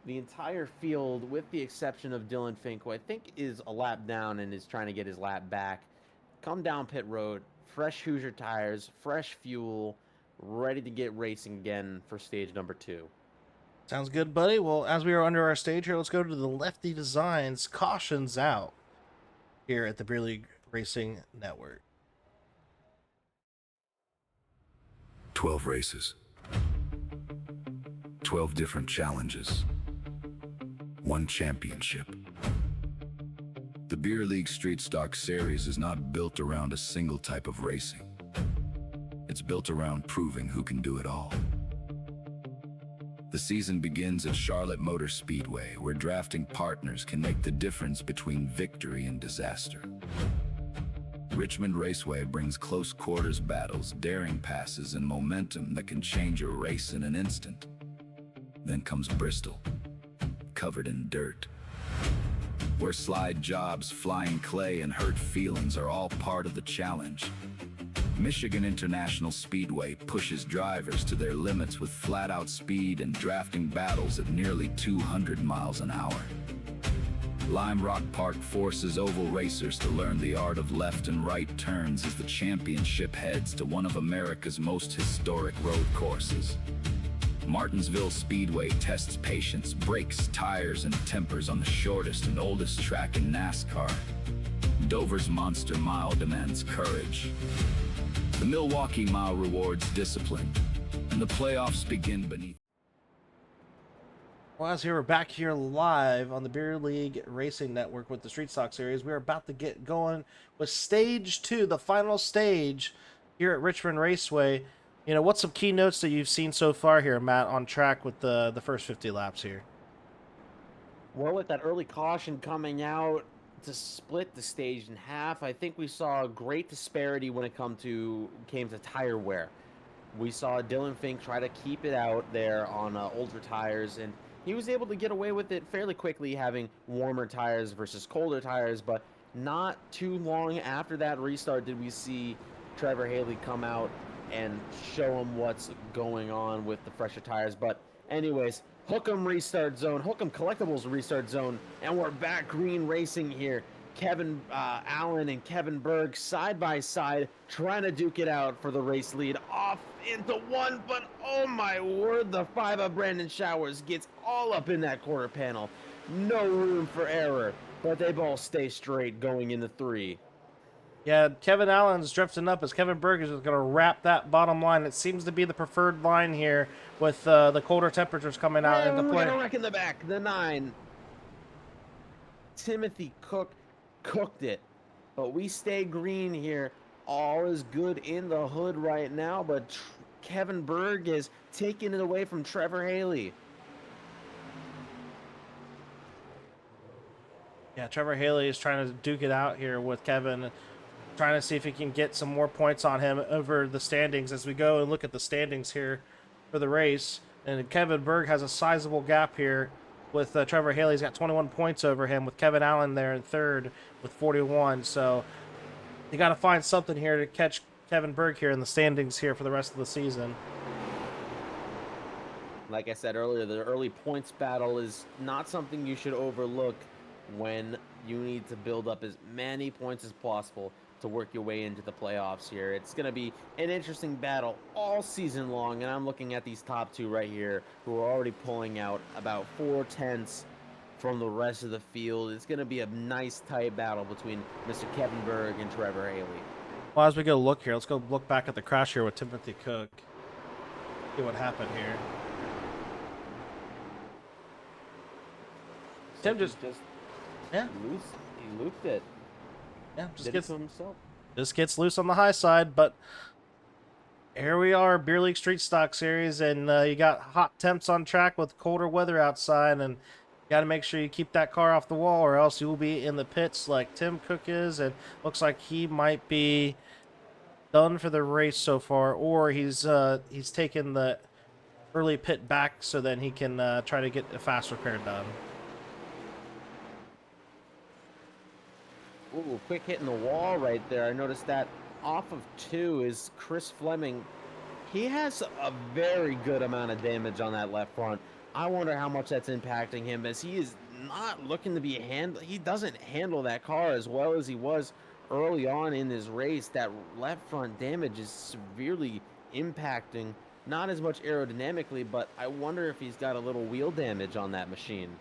the entire field, with the exception of Dylan Fink, who I think is a lap down and is trying to get his lap back, come down pit road, fresh Hoosier tires, fresh fuel, ready to get racing again for stage number 2. Sounds good, buddy. Well, as we are under our stage here, let's go to the L3fty Designs cautions out here at the Beer League Racing Network. 12 races. 12 different challenges. 1 championship. The Beer League Street Stock Series is not built around a single type of racing. It's built around proving who can do it all. The season begins at Charlotte Motor Speedway, where drafting partners can make the difference between victory and disaster. Richmond Raceway brings close quarters battles, daring passes, and momentum that can change a race in an instant. Then comes Bristol, covered in dirt, where slide jobs, flying clay, and hurt feelings are all part of the challenge. Michigan International Speedway pushes drivers to their limits with flat-out speed and drafting battles at nearly 200 miles an hour. Lime Rock Park forces oval racers to learn the art of left and right turns as the championship heads to one of America's most historic road courses. Martinsville Speedway tests patience, brakes, tires, and tempers on the shortest and oldest track in NASCAR. Dover's Monster Mile demands courage. The Milwaukee Mile rewards discipline, and the playoffs begin beneath. Well, as we're back here live on the Beer League Racing Network with the Street Stock Series, we're about to get going with Stage 2, the final stage here at Richmond Raceway. You know, what's some key notes that you've seen so far here, Matt, on track with the first 50 laps here? Well, with that early caution coming out to split the stage in half, I think we saw a great disparity when it came to tire wear. We saw Dylan Fink try to keep it out there on older tires, and he was able to get away with it fairly quickly, having warmer tires versus colder tires. But not too long after that restart did we see Trevor Haley come out and show him what's going on with the fresher tires. But anyways, Hook'em restart zone, Hook'em Collectibles restart zone, and we're back green racing here. Kevin Allen and Kevin Berg side by side trying to duke it out for the race lead. Off into one, but oh my word, the 5 of Brandon Showers gets all up in that quarter panel. No room for error, but they both stay straight going into 3. Yeah, Kevin Allen's drifting up as Kevin Berg is going to wrap that bottom line. It seems to be the preferred line here with the colder temperatures coming out into play. We're wreck in the back, the 9. Timothy Cook cooked it, but we stay green here. All is good in the hood right now, but Kevin Berg is taking it away from Trevor Haley. Yeah, Trevor Haley is trying to duke it out here with Kevin, trying to see if he can get some more points on him over the standings as we go and look at the standings here for the race. And Kevin Berg has a sizable gap here with Trevor Haley. He's got 21 points over him, with Kevin Allen there in third with 41. So you got to find something here to catch Kevin Berg here in the standings here for the rest of the season. Like I said earlier, the early points battle is not something you should overlook when you need to build up as many points as possible to work your way into the playoffs here. It's going to be an interesting battle all season long, and I'm looking at these top 2 right here who are already pulling out about 4/10 from the rest of the field. It's going to be a nice tight battle between Mr. Kevin Berg and Trevor Haley. Well, as we go look here, let's go look back at the crash here with Timothy Cook. See what happened here. Tim just yeah, he looped it. Yeah, Did it to himself. Just gets loose on the high side, but here we are, Beer League Street Stock Series, and you got hot temps on track with colder weather outside, and you got to make sure you keep that car off the wall, or else you will be in the pits like Tim Cook is, and looks like he might be done for the race so far, or he's taken the early pit back so then he can try to get a fast repair done. Ooh, quick hit in the wall right there. I noticed that off of 2 is Chris Fleming. He has a very good amount of damage on that left front. I wonder how much that's impacting him, as he is not looking to be he doesn't handle that car as well as he was early on in this race. That left front damage is severely impacting, not as much aerodynamically, but I wonder if he's got a little wheel damage on that machine.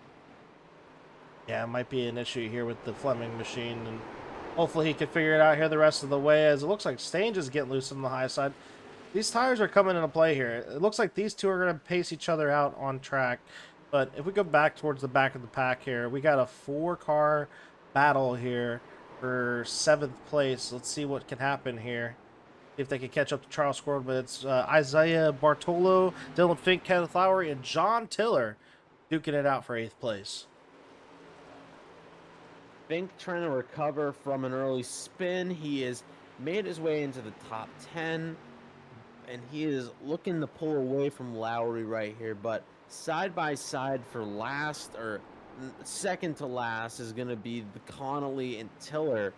Yeah, it might be an issue here with the Fleming machine, and hopefully he can figure it out here the rest of the way, as it looks like Stange is getting loose on the high side. These tires are coming into play here. It looks like these two are going to pace each other out on track. But if we go back towards the back of the pack here, we got a 4-car battle here for 7th place. Let's see what can happen here. See if they can catch up to Charles Squirrel. But it's Isaiah Bartolo, Dylan Fink, Kenneth Lowry, and John Tiller duking it out for 8th place. Fink trying to recover from an early spin. He has made his way into the top 10. And he is looking to pull away from Lowry right here, but side by side for last, or second to last, is going to be the Connolly and Tiller.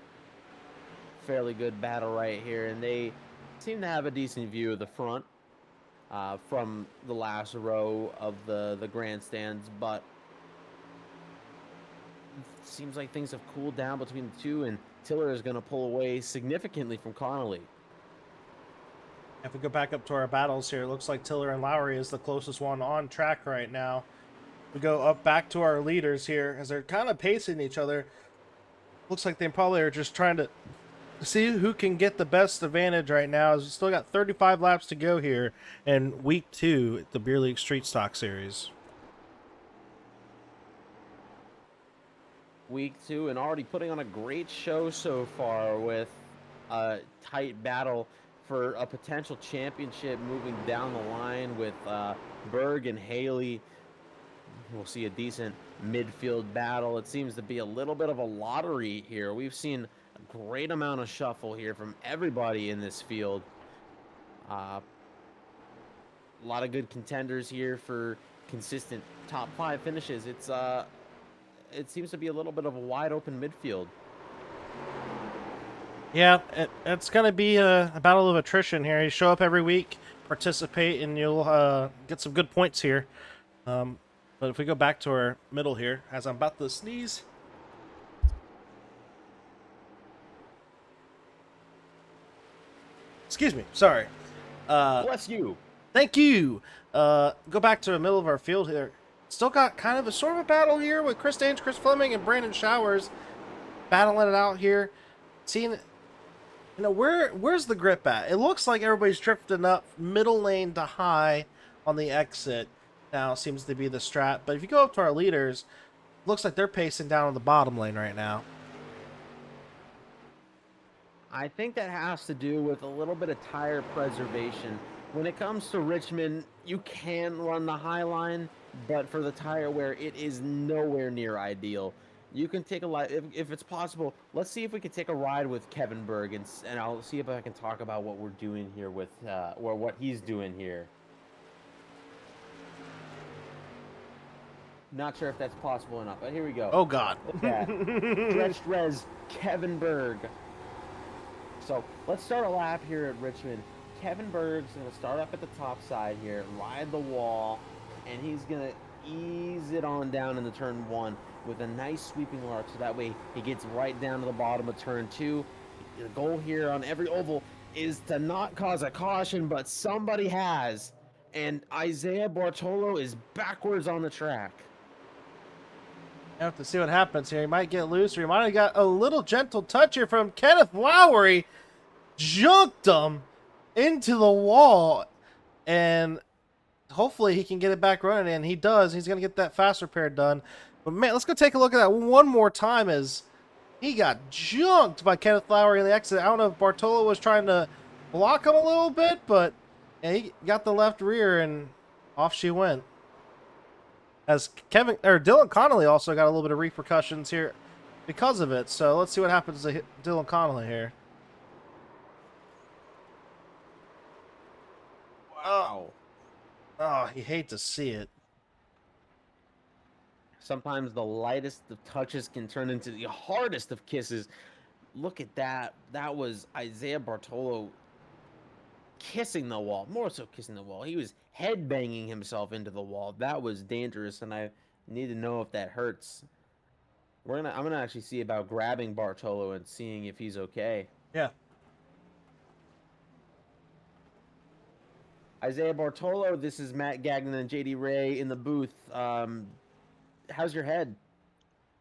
Fairly good battle right here, and they seem to have a decent view of the front from the last row of the grandstands, but it seems like things have cooled down between the two, and Tiller is going to pull away significantly from Connolly. If we go back up to our battles here, it looks like Tiller and Lowry is the closest one on track right now. We go up back to our leaders here as they're kind of pacing each other. Looks like they probably are just trying to see who can get the best advantage right now. As we still got 35 laps to go here in week 2 at the Beer League Street Stock Series. Week 2, and already putting on a great show so far with a tight battle for a potential championship moving down the line with Berg and Haley. We'll see a decent midfield battle. It seems to be a little bit of a lottery here. We've seen a great amount of shuffle here from everybody in this field. A lot of good contenders here for consistent top 5 finishes. It seems to be a little bit of a wide open midfield. Yeah, it's going to be a battle of attrition here. You show up every week, participate, and you'll get some good points here. But if we go back to our middle here, as I'm about to sneeze. Excuse me, sorry. Bless you. Thank you. Go back to the middle of our field here. Still got kind of a sort of a battle here with Chris Stange, Chris Fleming, and Brandon Showers battling it out here. Seeing, where's the grip at? It looks like everybody's drifting up middle lane to high on the exit. Now seems to be the strat. But if you go up to our leaders, it looks like they're pacing down on the bottom lane right now. I think that has to do with a little bit of tire preservation. When it comes to Richmond, you can run the high line, but for the tire wear, it is nowhere near ideal. You can take if it's possible. Let's see if we can take a ride with Kevin Berg, and I'll see if I can talk about what we're doing here with, or what he's doing here. Not sure if that's possible enough, but here we go. Oh God! Look at Stretched Res Kevin Berg. So let's start a lap here at Richmond. Kevin Berg's going to start up at the top side here, ride the wall, and he's going to ease it on down into turn 1 with a nice sweeping arc, so that way he gets right down to the bottom of turn 2. The goal here on every oval is to not cause a caution, but somebody has, and Isaiah Bartolo is backwards on the track. I have to see what happens here. He might get loose, or he might have got a little gentle touch here from Kenneth Lowry. Junked him into the wall, and hopefully he can get it back running, and he does. He's going to get that fast repair done. But man, let's go take a look at that one more time, as he got junked by Kenneth Lowry in the exit. I don't know if Bartolo was trying to block him a little bit, but yeah, he got the left rear, and off she went. As Dylan Connolly also got a little bit of repercussions here because of it. So let's see what happens to Dylan Connolly here. Wow. Oh, you hate to see it. Sometimes the lightest of touches can turn into the hardest of kisses. Look at that. That was Isaiah Bartolo kissing the wall. More so kissing the wall. He was headbanging himself into the wall. That was dangerous, and I need to know if that hurts. I'm gonna actually see about grabbing Bartolo and seeing if he's okay. Yeah. Isaiah Bartolo, this is Matt Gagnon and JD Ray in the booth. How's your head?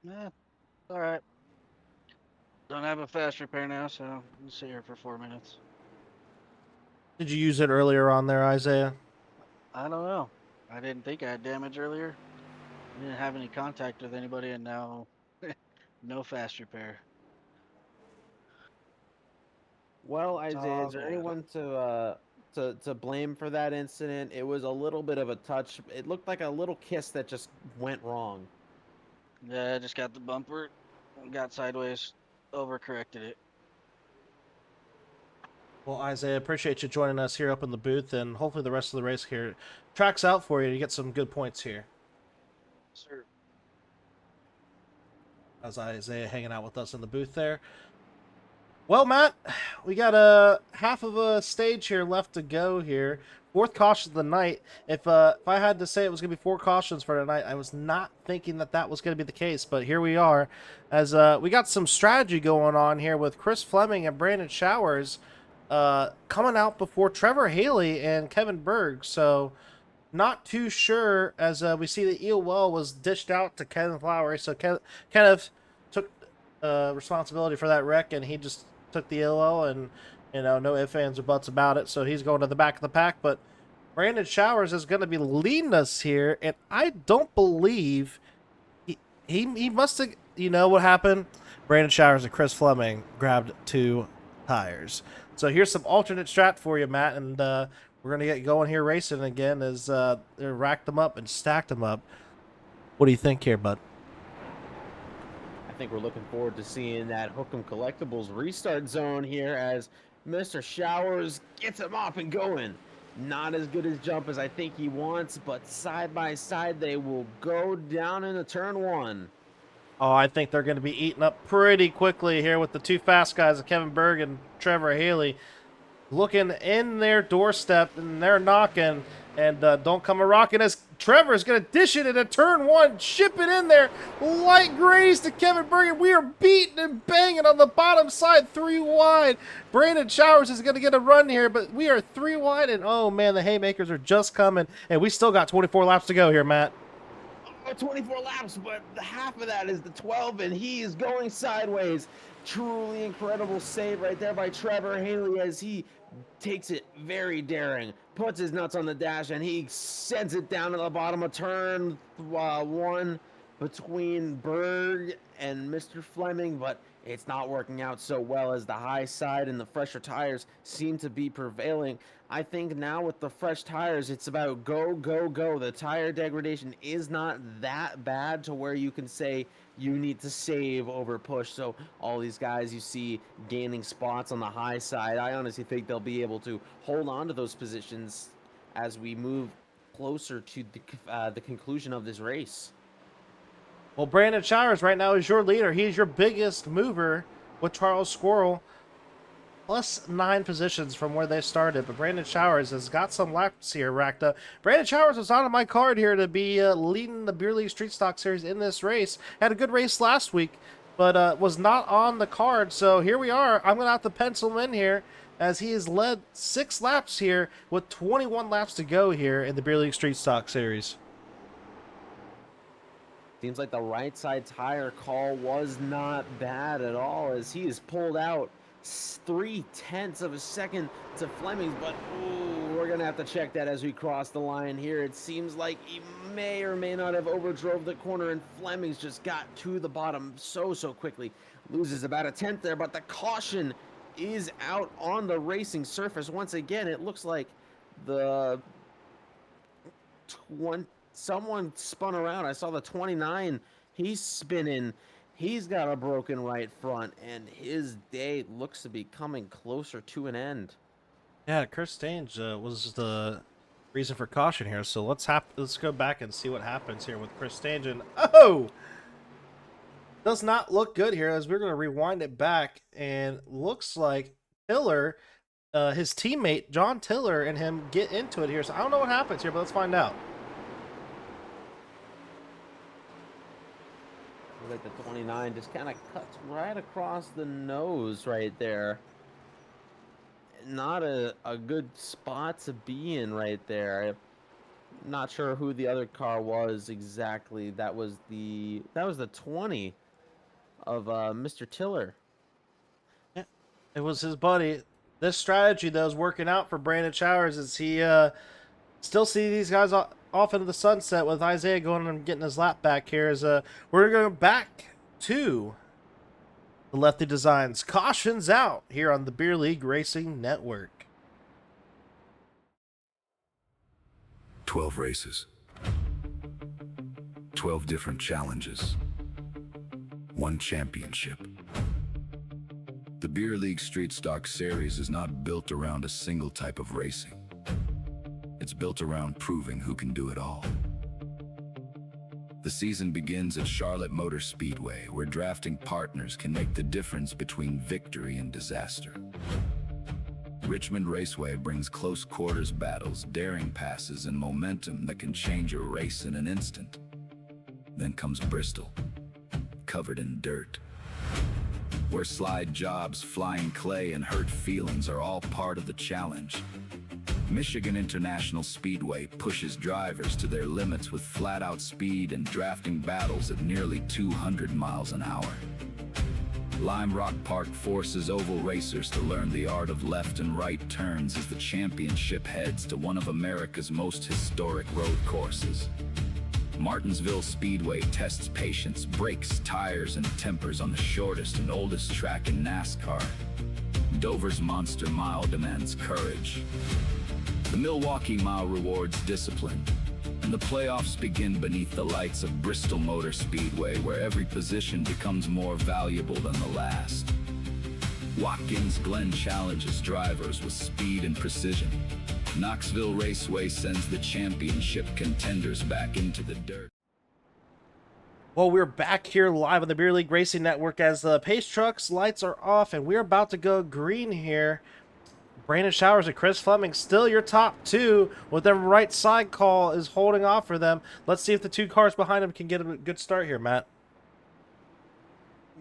Yeah, all right. Don't have a fast repair now, so I'll sit here for 4 minutes. Did you use it earlier on there, Isaiah? I don't know. I didn't think I had damage earlier. I didn't have any contact with anybody, and now no fast repair. Well, Isaiah, is there bad. anyone to blame for that incident? It was a little bit of a touch. It looked like a little kiss that just went wrong. Yeah, I just got the bumper, got sideways, overcorrected it. Well, Isaiah, appreciate you joining us here up in the booth, and hopefully the rest of the race here tracks out for you to get some good points here. Sir. As Isaiah hanging out with us in the booth there. Well, Matt, we got a half of a stage here left to go here. Fourth caution of the night. If I had to say it was going to be 4 cautions for tonight, I was not thinking that was going to be the case. But here we are, as we got some strategy going on here with Chris Fleming and Brandon Showers coming out before Trevor Haley and Kevin Berg. So not too sure, as we see the EOL was dished out to Kenneth Lowry. So Kenneth took responsibility for that wreck, and he just took the EOL, and no ifs, ands, or buts about it. So he's going to the back of the pack. But Brandon Showers is going to be leading us here, and I don't believe he must have. You know what happened? Brandon Showers and Chris Fleming grabbed 2 tires. So here's some alternate strat for you, Matt, and we're going to get going here racing again as they racked them up and stacked them up. What do you think here, bud? I think we're looking forward to seeing that Hook'em Collectibles restart zone here as Mr. Showers gets him off and going. Not as good as jump as I think he wants, but side by side they will go down into turn 1. Oh, I think they're going to be eaten up pretty quickly here with the 2 fast guys, Kevin Berg and Trevor Haley, looking in their doorstep, and they're knocking, and don't come a-rocking as Trevor's going to dish it in a turn 1, ship it in there, light graze to Kevin Berg, and we are beating and banging on the bottom side, 3 wide. Brandon Showers is going to get a run here, but we are 3 wide, and oh man, the haymakers are just coming, and we still got 24 laps to go here, Matt. 24 laps, but half of that is the 12, and he is going sideways. Truly incredible save right there by Trevor Haley as he takes it very daring, puts his nuts on the dash, and he sends it down to the bottom of turn 1 between Berg and Mr. Fleming, but it's not working out so well as the high side and the fresher tires seem to be prevailing. I think now with the fresh tires, it's about go, go, go. The tire degradation is not that bad to where you can say you need to save over push. So all these guys you see gaining spots on the high side, I honestly think they'll be able to hold on to those positions as we move closer to the conclusion of this race. Well, Brandon Showers right now is your leader. He is your biggest mover with Charles Squirrel, plus 9 positions from where they started. But Brandon Showers has got some laps here racked up. Brandon Showers was on my card here to be leading the Beer League Street Stock Series in this race. Had a good race last week, but was not on the card. So here we are. I'm going to have to pencil him in here as he has led 6 laps here with 21 laps to go here in the Beer League Street Stock Series. Seems like the right side tire call was not bad at all as he is pulled out 0.3 of a second to Fleming's, but ooh, we're gonna have to check that as we cross the line here. It seems like he may or may not have overdrove the corner, and Fleming's just got to the bottom so quickly. Loses about 1/10 there, but the caution is out on the racing surface. Once again, it looks like the someone spun around. I saw the 29. He's spinning. He's got a broken right front, and his day looks to be coming closer to an end. Yeah, Kurt Stange was the reason for caution here. So let's go back and see what happens here with Chris Stangen. Oh, does not look good here, as we're going to rewind it back, and looks like Tiller, his teammate John Tiller, and him get into it here. So I don't know what happens here, but let's find out. Like the 29 just kind of cuts right across the nose right there. Not a good spot to be in right there. I'm not sure who the other car was exactly. That was the 20 of Mr. Tiller. Yeah, it was his buddy. This strategy, though, is working out for Brandon Showers, as he still see these guys off into the sunset with Isaiah going and getting his lap back here. As we're going back to the L3fty Designs. Cautions out here on the Beer League Racing Network. 12 races. 12 different challenges. 1 championship. The Beer League Street Stock Series is not built around a single type of racing. It's built around proving who can do it all. The season begins at Charlotte Motor Speedway, where drafting partners can make the difference between victory and disaster. Richmond Raceway brings close quarters battles, daring passes, and momentum that can change a race in an instant. Then comes Bristol, covered in dirt, where slide jobs, flying clay, and hurt feelings are all part of the challenge. Michigan International Speedway pushes drivers to their limits with flat-out speed and drafting battles at nearly 200 miles an hour. Lime Rock Park forces oval racers to learn the art of left and right turns as the championship heads to one of America's most historic road courses. Martinsville Speedway tests patience, brakes, tires, and tempers on the shortest and oldest track in NASCAR. Dover's Monster Mile demands courage. The Milwaukee Mile rewards discipline. And the playoffs begin beneath the lights of Bristol Motor Speedway, where every position becomes more valuable than the last. Watkins Glen challenges drivers with speed and precision. Knoxville Raceway sends the championship contenders back into the dirt. Well, we're back here live on the Beer League Racing Network as the pace trucks lights are off, and we're about to go green here. Brandon Showers and Chris Fleming still your top two, with their right side call is holding off for them. Let's see if the two cars behind them can get a good start here, Matt.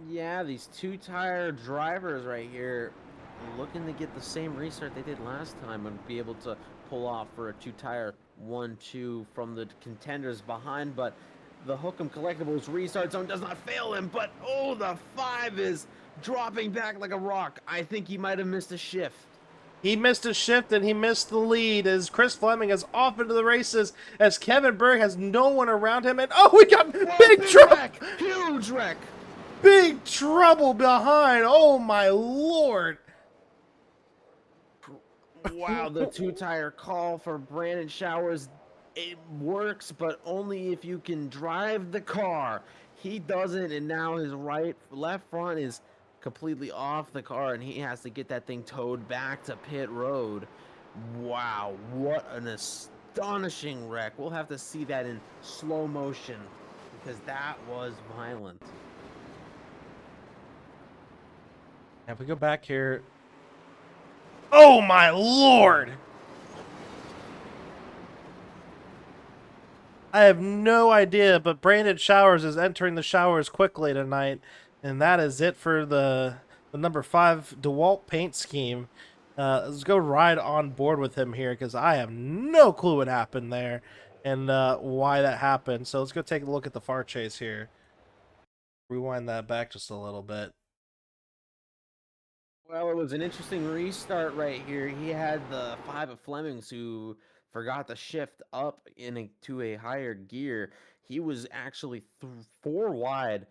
Yeah, these two-tire drivers right here looking to get the same restart they did last time and be able to pull off for a two-tire 1-2 from the contenders behind, but the Hook'em Collectibles restart zone does not fail him, but oh, the 5 is dropping back like a rock. I think he might have missed a shift. He missed a shift and he missed the lead as Chris Fleming is off into the races as Kevin Berg has no one around him. And oh, we got big trouble! Wreck. Huge wreck! Big trouble behind. Oh my Lord! Wow, the two-tire call for Brandon Showers, it works, but only if you can drive the car. He doesn't, and now his left front is completely off the car, and he has to get that thing towed back to pit road. Wow, what an astonishing wreck. We'll have to see that in slow motion because that was violent. If we go back here, oh my Lord! I have no idea, but Brandon Showers is entering the showers quickly tonight. And that is it for the number 5 DeWalt paint scheme. Let's go ride on board with him here because I have no clue what happened there and why that happened. So let's go take a look at the far chase here. Rewind that back just a little bit. Well, it was an interesting restart right here. He had the 5 of Flemings who forgot to shift up to a higher gear. He was actually 4 wide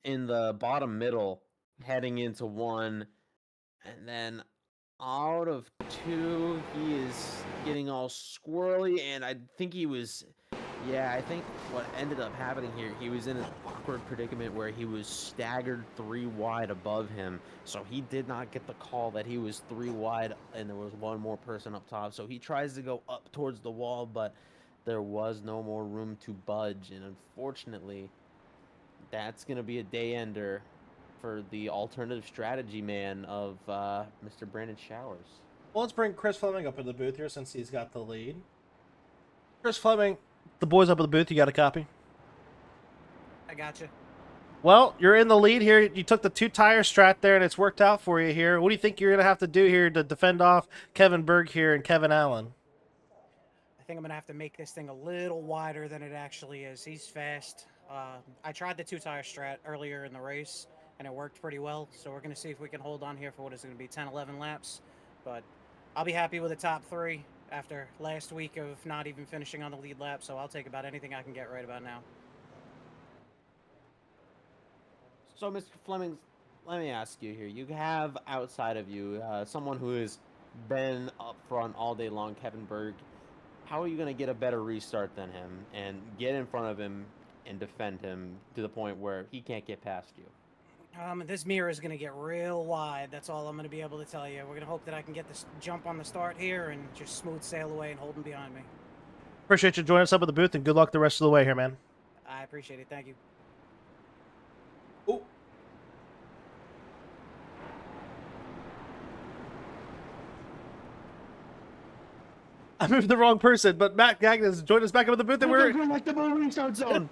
in the bottom middle heading into 1, and then out of 2 he is getting all squirrely, and I think he was Yeah, I think what ended up happening here, he was in an awkward predicament where he was staggered 3 wide above him. So he did not get the call that he was 3 wide and there was one more person up top. So he tries to go up towards the wall, but there was no more room to budge. And unfortunately, that's going to be a day ender for the alternative strategy man of Mr. Brandon Showers. Well, let's bring Chris Fleming up in the booth here since he's got the lead. Chris Fleming, the boys up in the booth, you got a copy? I got you. Well, you're in the lead here. You took the 2-tire strat there, and it's worked out for you here. What do you think you're going to have to do here to defend off Kevin Berg here and Kevin Allen? I think I'm going to have to make this thing a little wider than it actually is. He's fast. I tried the 2-tire strat earlier in the race, and it worked pretty well. So we're going to see if we can hold on here for what is going to be 10, 11 laps. But I'll be happy with the top 3 after last week of not even finishing on the lead lap. So I'll take about anything I can get right about now. So, Mr. Fleming, let me ask you here. You have outside of you someone who has been up front all day long, Kevin Berg. How are you going to get a better restart than him and get in front of him and defend him to the point where he can't get past you? This mirror is going to get real wide. That's all I'm going to be able to tell you. We're going to hope that I can get this jump on the start here and just smooth sail away and hold him behind me. Appreciate you joining us up at the booth, and good luck the rest of the way here, man. I appreciate it. Thank you. Oh. I moved the wrong person, but Matt Gagnon has joined us back up at the booth, and we're like the restart zone.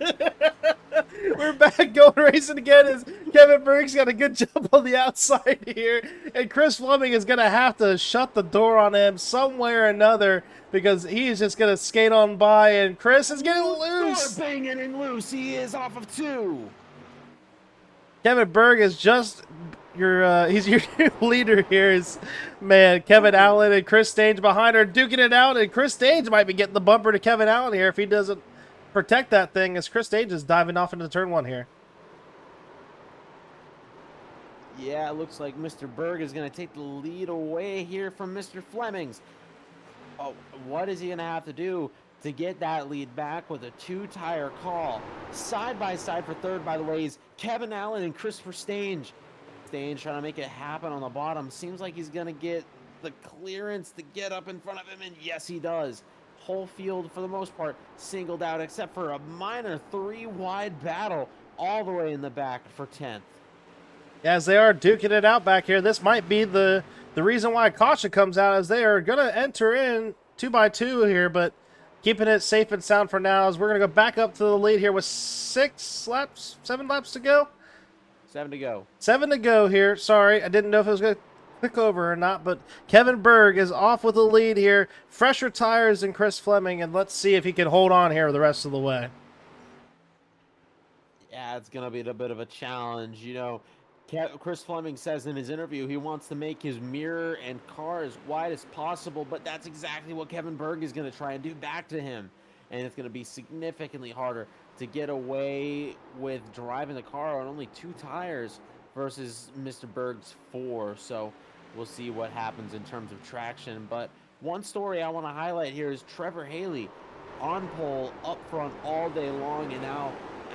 we're back going racing again as Kevin Berg's got a good jump on the outside here, and Chris Fleming is going to have to shut the door on him some way or another because he is just going to skate on by, and Chris is getting loose. Banging and loose. He is off of 2. Kevin Berg is just he's your leader here. Is man, Kevin Allen and Chris Stange behind her duking it out, and Chris Stange might be getting the bumper to Kevin Allen here if he doesn't protect that thing as Chris Stange is diving off into turn 1 here. Yeah, it looks like Mr. Berg is going to take the lead away here from Mr. Fleming's. Oh, what is he going to have to do to get that lead back with a 2-tire call? Side by side for third, by the way, is Kevin Allen and Christopher Stange. Stange trying to make it happen on the bottom. Seems like he's going to get the clearance to get up in front of him, and yes, he does. Whole field, for the most part, singled out, except for a minor 3-wide battle all the way in the back for 10th. As they are duking it out back here, this might be the reason why caution comes out, as they are going to enter in 2x2 here, but keeping it safe and sound for now as we're going to go back up to the lead here with 7 laps to go. 7 to go. 7 to go here. Sorry, I didn't know if it was going to click over or not, but Kevin Berg is off with the lead here. Fresher tires than Chris Fleming, and let's see if he can hold on here the rest of the way. Yeah, it's going to be a bit of a challenge. You know, Chris Fleming says in his interview he wants to make his mirror and car as wide as possible, but that's exactly what Kevin Berg is going to try and do back to him. And it's going to be significantly harder to get away with driving the car on only 2 tires versus Mr. Berg's 4. So we'll see what happens in terms of traction. But one story I want to highlight here is Trevor Haley on pole up front all day long, and now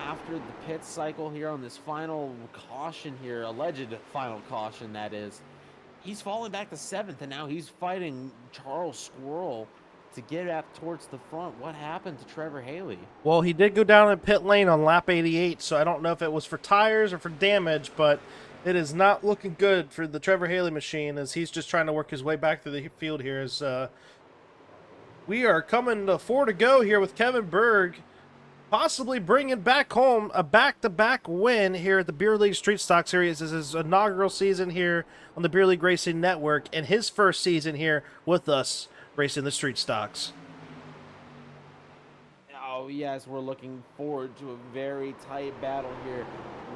after the pit cycle here on this final caution here, alleged final caution that is, he's fallen back to 7th, and now he's fighting Charles Squirrel to get up towards the front. What happened to Trevor Haley? Well, he did go down in pit lane on lap 88, so I don't know if it was for tires or for damage, but it is not looking good for the Trevor Haley machine as he's just trying to work his way back through the field here. As we are coming to 4 to go here with Kevin Berg possibly bringing back home a back-to-back win here at the Beer League Street Stock Series. This is his inaugural season here on the Beer League Racing Network and his first season here with us racing the street stocks. Oh, yes, we're looking forward to a very tight battle here.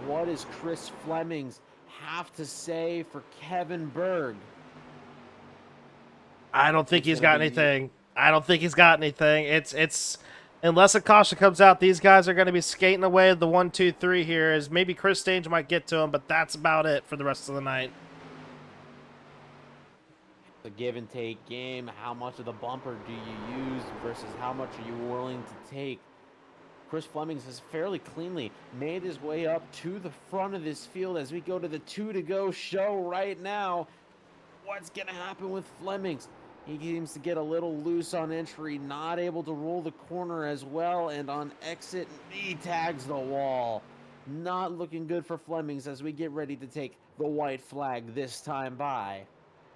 What does Chris Flemings have to say for Kevin Berg? I don't think he's got anything. I don't think he's got anything. It's unless a caution comes out, these guys are going to be skating away the 1, 2, 3 here. As maybe Chris Stange might get to him, but that's about it for the rest of the night. The give and take game. How much of the bumper do you use versus how much are you willing to take Chris Flemings has fairly cleanly made his way up to the front of this field as we go to the 2 to go show right now. What's going to happen with Flemings? He seems to get a little loose on entry, not able to roll the corner as well, and on exit, he tags the wall. Not looking good for Flemings as we get ready to take the white flag this time by.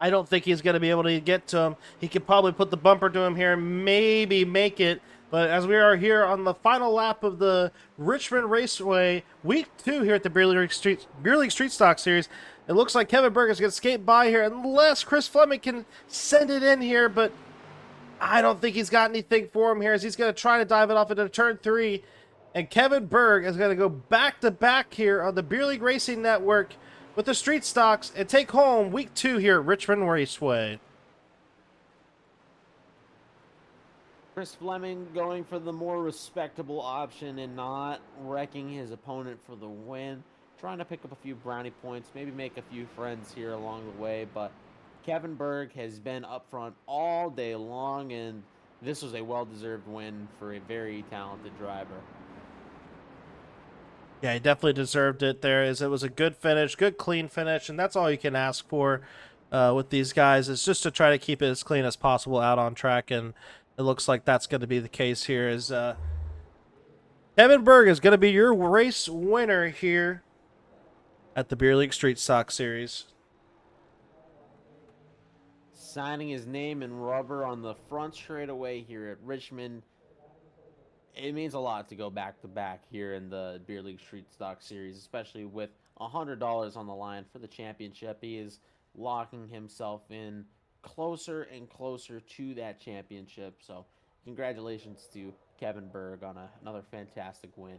I don't think he's going to be able to get to him. He could probably put the bumper to him here and maybe make it. But as we are here on the final lap of the Richmond Raceway, week 2 here at the Beer League Street Stock Series, it looks like Kevin Berg is going to skate by here unless Chris Fleming can send it in here. But I don't think he's got anything for him here as he's going to try to dive it off into turn 3. And Kevin Berg is going to go back-to-back here on the Beer League Racing Network with the Street Stocks and take home week 2 here at Richmond Raceway. Chris Fleming going for the more respectable option and not wrecking his opponent for the win. Trying to pick up a few brownie points, maybe make a few friends here along the way. But Kevin Berg has been up front all day long, and this was a well-deserved win for a very talented driver. Yeah, he definitely deserved it there. It was a good finish, good clean finish, and that's all you can ask for with these guys is just to try to keep it as clean as possible out on track, and it looks like that's going to be the case here. Is Kevin Berg is going to be your race winner here at the Beer League Street Stock Series. Signing his name in rubber on the front straightaway here at Richmond. It means a lot to go back-to-back here in the Beer League Street Stock Series, especially with $100 on the line for the championship. He is locking himself in closer and closer to that championship. So congratulations to Kevin Berg on another fantastic win.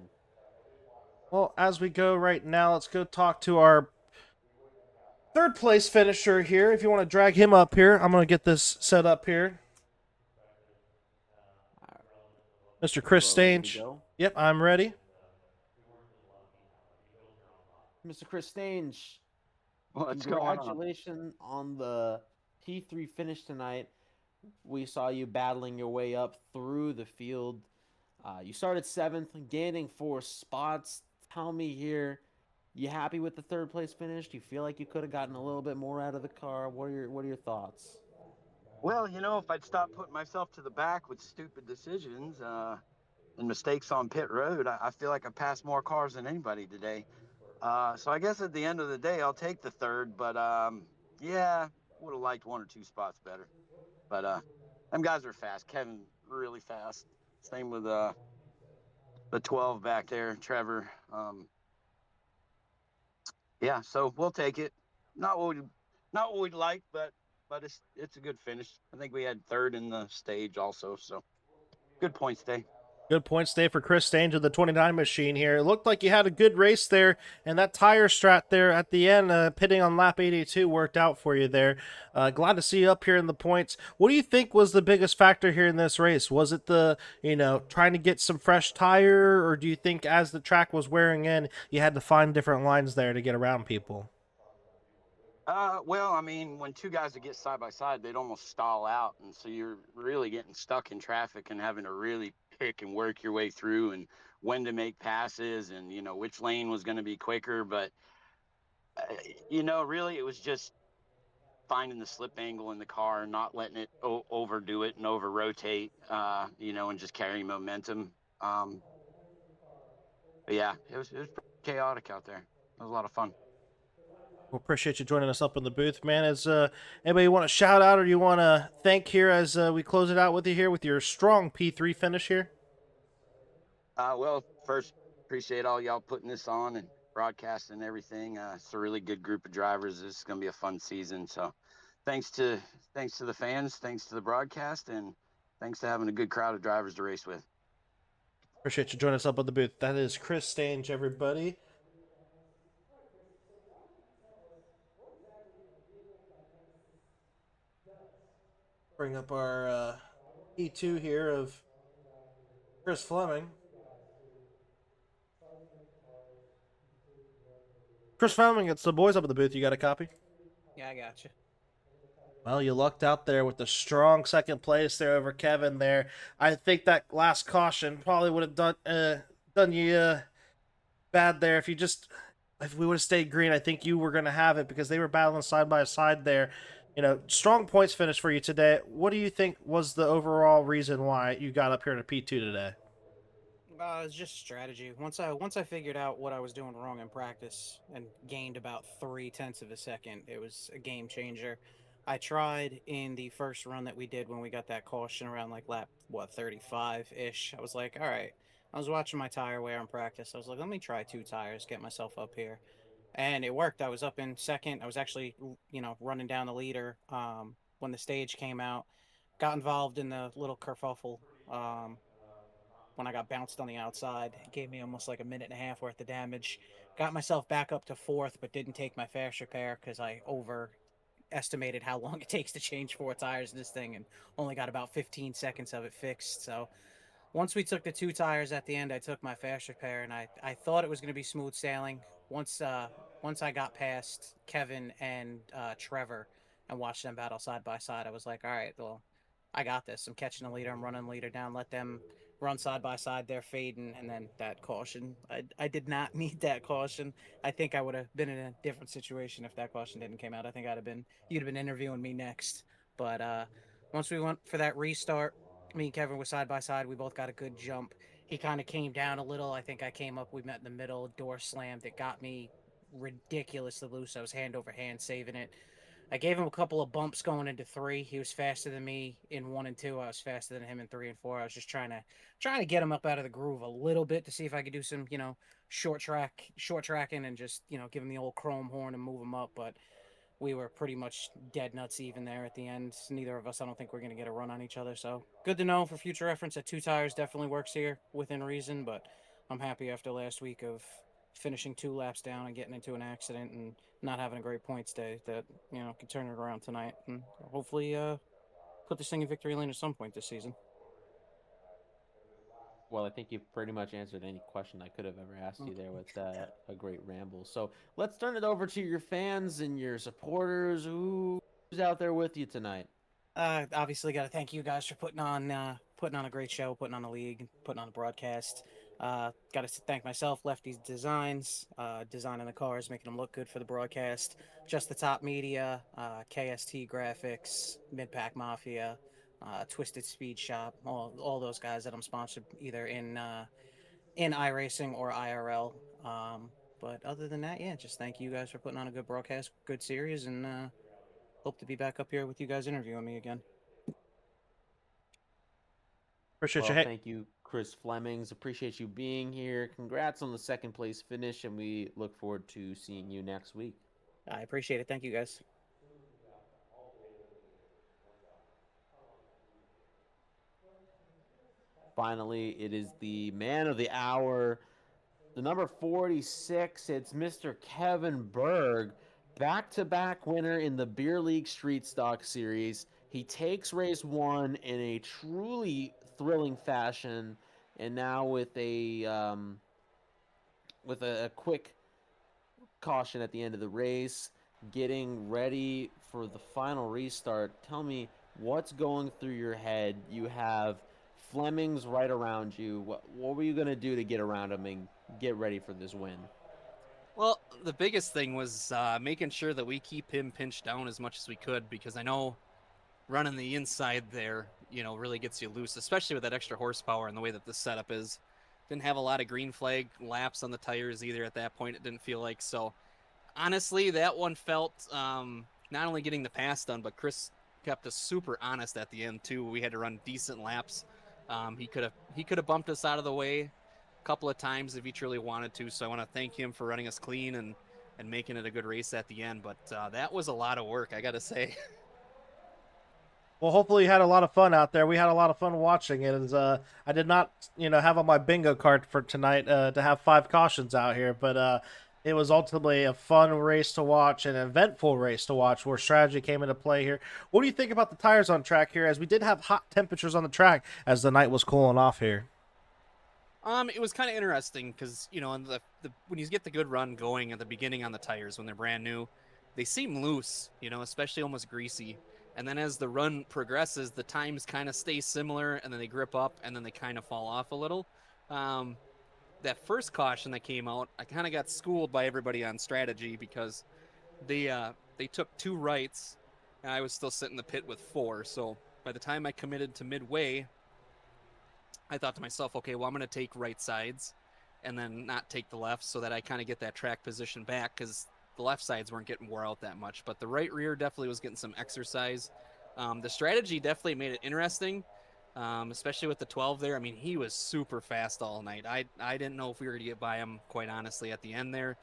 Well, as we go right now, let's go talk to our third place finisher here. If you want to drag him up here, I'm going to get this set up here. Mr. Chris Stange. Yep, I'm ready. Mr. Chris Stange, What's going on? congratulations on the P3 finish tonight. We saw you battling your way up through the field. You started 7th, gaining 4 spots. Tell me here, you happy with the third place finish? Do you feel like you could have gotten a little bit more out of the car? What are your thoughts? Well, if I'd stop putting myself to the back with stupid decisions and mistakes on pit road, I feel like I passed more cars than anybody today. So I guess at the end of the day, I'll take the third. But, yeah, would have liked 1 or 2 spots better. But them guys are fast. Kevin, really fast. Same with the 12 back there, Trevor. Yeah, so we'll take it. Not what we'd like, but it's a good finish. I think we had 3rd in the stage also, so good points day. Good points day for Chris Stange of the 29 machine here. It looked like you had a good race there, and that tire strat there at the end, pitting on lap 82, worked out for you there. Glad to see you up here in the points. What do you think was the biggest factor here in this race? Was it the, trying to get some fresh tire, or do you think as the track was wearing in, you had to find different lines there to get around people? Well, I mean, when 2 guys would get side by side, they'd almost stall out, and so you're really getting stuck in traffic and having to really pick and work your way through and when to make passes and which lane was going to be quicker. But really it was just finding the slip angle in the car and not letting it overdo it and over rotate, and just carrying momentum. But yeah, it was pretty chaotic out there. It was a lot of fun. Well, appreciate you joining us up in the booth, man. Is anybody want to shout out or you want to thank here as we close it out with you here with your strong P3 finish here? Well, first, appreciate all y'all putting this on and broadcasting and everything. It's a really good group of drivers. This is going to be a fun season. So thanks to the fans, thanks to the broadcast, and thanks to having a good crowd of drivers to race with. Appreciate you joining us up at the booth. That is Chris Stange, everybody. Bring up our E2 here of Chris Fleming. Chris Fleming, it's the boys up at the booth. You got a copy? Yeah, I got you. Well, you lucked out there with the strong second place there over Kevin there. I think that last caution probably would have done you bad there if we would have stayed green. I think you were going to have it because they were battling side by side there. You know, strong points finish for you today. What do you think was the overall reason why you got up here to P2 today? It's just strategy. Once I figured out what I was doing wrong in practice and gained about 3/10 of a second, it was a game changer. I tried in the first run that we did when we got that caution around like lap 35 ish. I was like, all right. I was watching my tire wear in practice. I was like, let me try 2 tires, get myself up here, and it worked. I was up in second. I was actually running down the leader when the stage came out. Got involved in the little kerfuffle. Um, when I got bounced on the outside. It gave me almost like a minute and a half worth of damage. Got myself back up to fourth, but didn't take my fast repair because I overestimated how long it takes to change 4 tires in this thing and only got about 15 seconds of it fixed. So once we took the 2 tires at the end, I took my fast repair, and I thought it was going to be smooth sailing. Once I got past Kevin and Trevor and watched them battle side by side, I was like, all right, well, I got this. I'm catching the leader. I'm running the leader down. Let them run side by side. They're fading, and then that caution. I did not need that caution. I think I would have been in a different situation if that caution didn't came out. I think you'd have been interviewing me next. But once we went for that restart, me and Kevin were side by side. We both got a good jump. He kind of came down a little. I think I came up. We met in the middle. Door slammed. It got me ridiculously loose. I was hand over hand saving it. I gave him a couple of bumps going into three. He was faster than me in one and two. I was faster than him in three and four. I was just trying to get him up out of the groove a little bit to see if I could do some short tracking and just give him the old chrome horn and move him up. But we were pretty much dead nuts even there at the end. Neither of us, I don't think we're going to get a run on each other. So good to know for future reference that 2 tires definitely works here within reason. But I'm happy after last week of finishing 2 laps down and getting into an accident and not having a great points day that can turn it around tonight and hopefully put this thing in victory lane at some point this season. Well, I think you've pretty much answered any question I could have ever asked you there with a great ramble. So let's turn it over to your fans and your supporters. Who's out there with you tonight? Obviously, got to thank you guys for putting on a great show, putting on a league, putting on a broadcast. Got to thank myself, L3fty Designs, designing the cars, making them look good for the broadcast. Just the Top Media, KST Graphics, Midpack Mafia, Twisted Speed Shop, all those guys that I'm sponsored either in iRacing or IRL. But other than that, yeah, just thank you guys for putting on a good broadcast, good series, and hope to be back up here with you guys interviewing me again. Appreciate Well, you. thank you, Chris Flemings. Appreciate you being here. Congrats on the second place finish, and we look forward to seeing you next week. I appreciate it. Thank you, guys. Finally, it is the man of the hour, the number 46. It's Mr. Kevin Berg, back-to-back winner in the Beer League Street Stock Series. He takes race one in a truly thrilling fashion, and now with a quick caution at the end of the race, getting ready for the final restart. Tell me what's going through your head. You have Flemings right around you. What were you going to do to get around him and get ready for this win? Well, the biggest thing was making sure that we keep him pinched down as much as we could, because I know running the inside there, really gets you loose, especially with that extra horsepower and the way that the setup is. Didn't have a lot of green flag laps on the tires either at that point, it didn't feel like. So honestly, that one felt not only getting the pass done, but Chris kept us super honest at the end too. We had to run decent laps. He could have bumped us out of the way a couple of times if he truly wanted to. So I want to thank him for running us clean and making it a good race at the end. But that was a lot of work, I got to say. Well, hopefully you had a lot of fun out there. We had a lot of fun watching it. I did not, have on my bingo card for tonight to have 5 cautions out here, but it was ultimately a fun race to watch, an eventful race to watch where strategy came into play here. What do you think about the tires on track here, as we did have hot temperatures on the track as the night was cooling off here? It was kind of interesting because, when you get the good run going at the beginning on the tires when they're brand new, they seem loose, especially almost greasy. And then as the run progresses, the times kind of stay similar, and then they grip up, and then they kind of fall off a little. That first caution that came out, I kind of got schooled by everybody on strategy because they took 2 rights, and I was still sitting in the pit with 4. So by the time I committed to midway, I thought to myself, okay, well, I'm going to take right sides and then not take the left so that I kind of get that track position back, because the left sides weren't getting wore out that much. But the right rear definitely was getting some exercise. The strategy definitely made it interesting, especially with the 12 there. I mean, he was super fast all night. I didn't know if we were going to get by him, quite honestly, at the end there.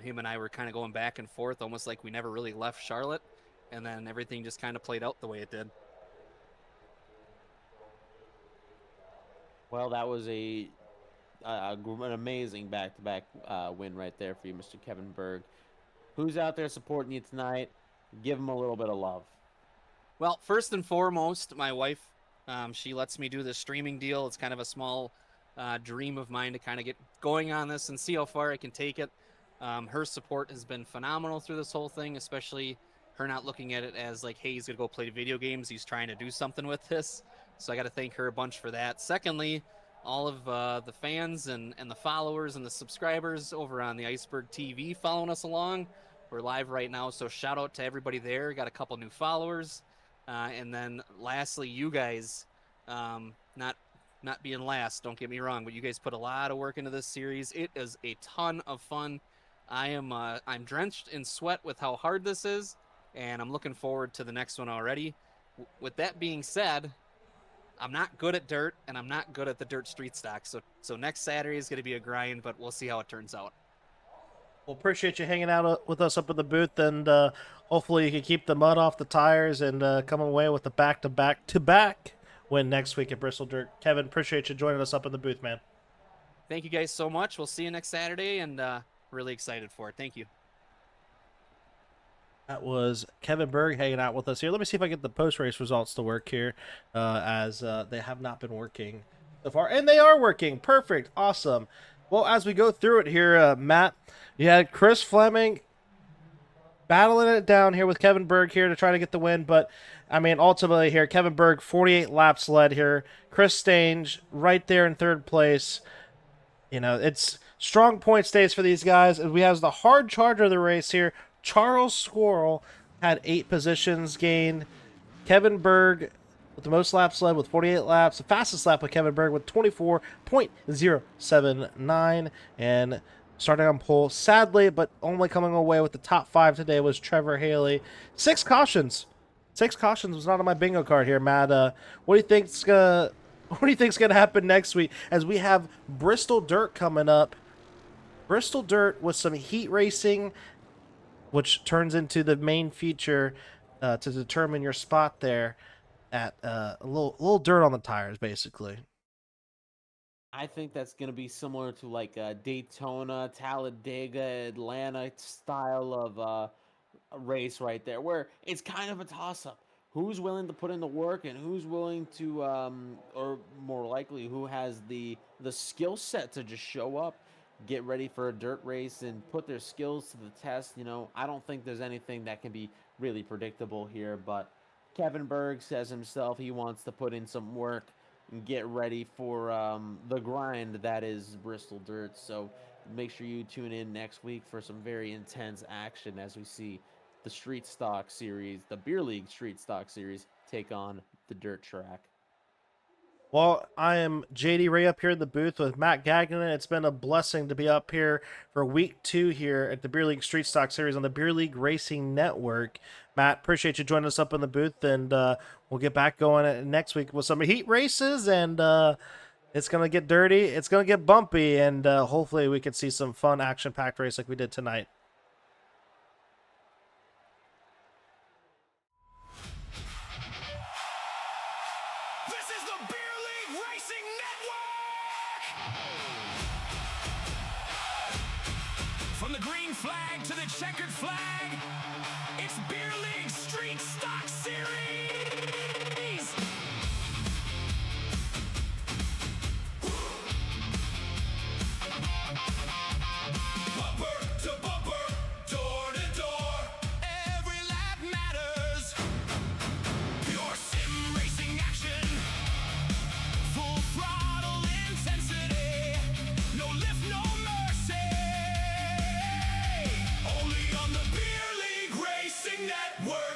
Him and I were kind of going back and forth, almost like we never really left Charlotte, and then everything just kind of played out the way it did. Well, that was an amazing back-to-back win right there for you, Mr. Kevin Berg. Who's out there supporting you tonight? Give him a little bit of love. Well, first and foremost, my wife. She lets me do this streaming deal. It's kind of a small dream of mine to kind of get going on this and see how far I can take it. Her support has been phenomenal through this whole thing, especially her not looking at it as like, hey, he's going to go play video games. He's trying to do something with this. So I got to thank her a bunch for that. Secondly, all of the fans and the followers and the subscribers over on the Iceberg TV following us along. We're live right now, so shout out to everybody there. Got a couple new followers. And then lastly, you guys, not being last, don't get me wrong, but you guys put a lot of work into this series. It is a ton of fun. I'm drenched in sweat with how hard this is, and I'm looking forward to the next one already. With that being said, I'm not good at dirt, and I'm not good at the dirt street stock. So next Saturday is going to be a grind, but we'll see how it turns out. Well, appreciate you hanging out with us up in the booth, and hopefully you can keep the mud off the tires and come away with the back-to-back win next week at Bristol Dirt. Kevin, appreciate you joining us up in the booth, man. Thank you guys so much. We'll see you next Saturday, and really excited for it. Thank you. That was Kevin Berg hanging out with us here. Let me see if I get the post-race results to work here, as they have not been working so far. And they are working. Perfect. Awesome. Well, as we go through it here, Matt, you had Chris Fleming battling it down here with Kevin Berg here to try to get the win. But, I mean, ultimately here, Kevin Berg, 48 laps led here. Chris Stange right there in third place. You know, it's strong point stays for these guys. We have the hard charger of the race here. Charles Squirrel had 8 positions gained. Kevin Berg with the most laps led with 48 laps. The fastest lap with Kevin Berg with 24.079. And starting on pole, sadly, but only coming away with the top 5 today was Trevor Haley. 6 cautions. 6 cautions was not on my bingo card here, Matt. What do you think's gonna happen next week as we have Bristol Dirt coming up? Bristol Dirt with some heat racing, which turns into the main feature to determine your spot there at a little dirt on the tires, basically. I think that's going to be similar to like Daytona, Talladega, Atlanta style of a race right there, where it's kind of a toss-up. Who's willing to put in the work and who's willing to, or more likely, who has the skill set to just show up, get ready for a dirt race and put their skills to the test. You know, I don't think there's anything that can be really predictable here, but Kevin Berg says himself he wants to put in some work and get ready for the grind that is Bristol Dirt. So make sure you tune in next week for some very intense action as we see the Street Stock Series, the Beer League Street Stock Series, take on the dirt track. Well, I am JD Ray up here in the booth with Matt Gagnon. It's been a blessing to be up here for week 2 here at the Beer League Street Stock Series on the Beer League Racing Network. Matt, appreciate you joining us up in the booth, and we'll get back going next week with some heat races, and it's going to get dirty, it's going to get bumpy, and hopefully we can see some fun action-packed race like we did tonight. From the green flag to the checkered flag, it's Beer League Street Stock Series! Bumper to bumper, door to door, every lap matters. Network.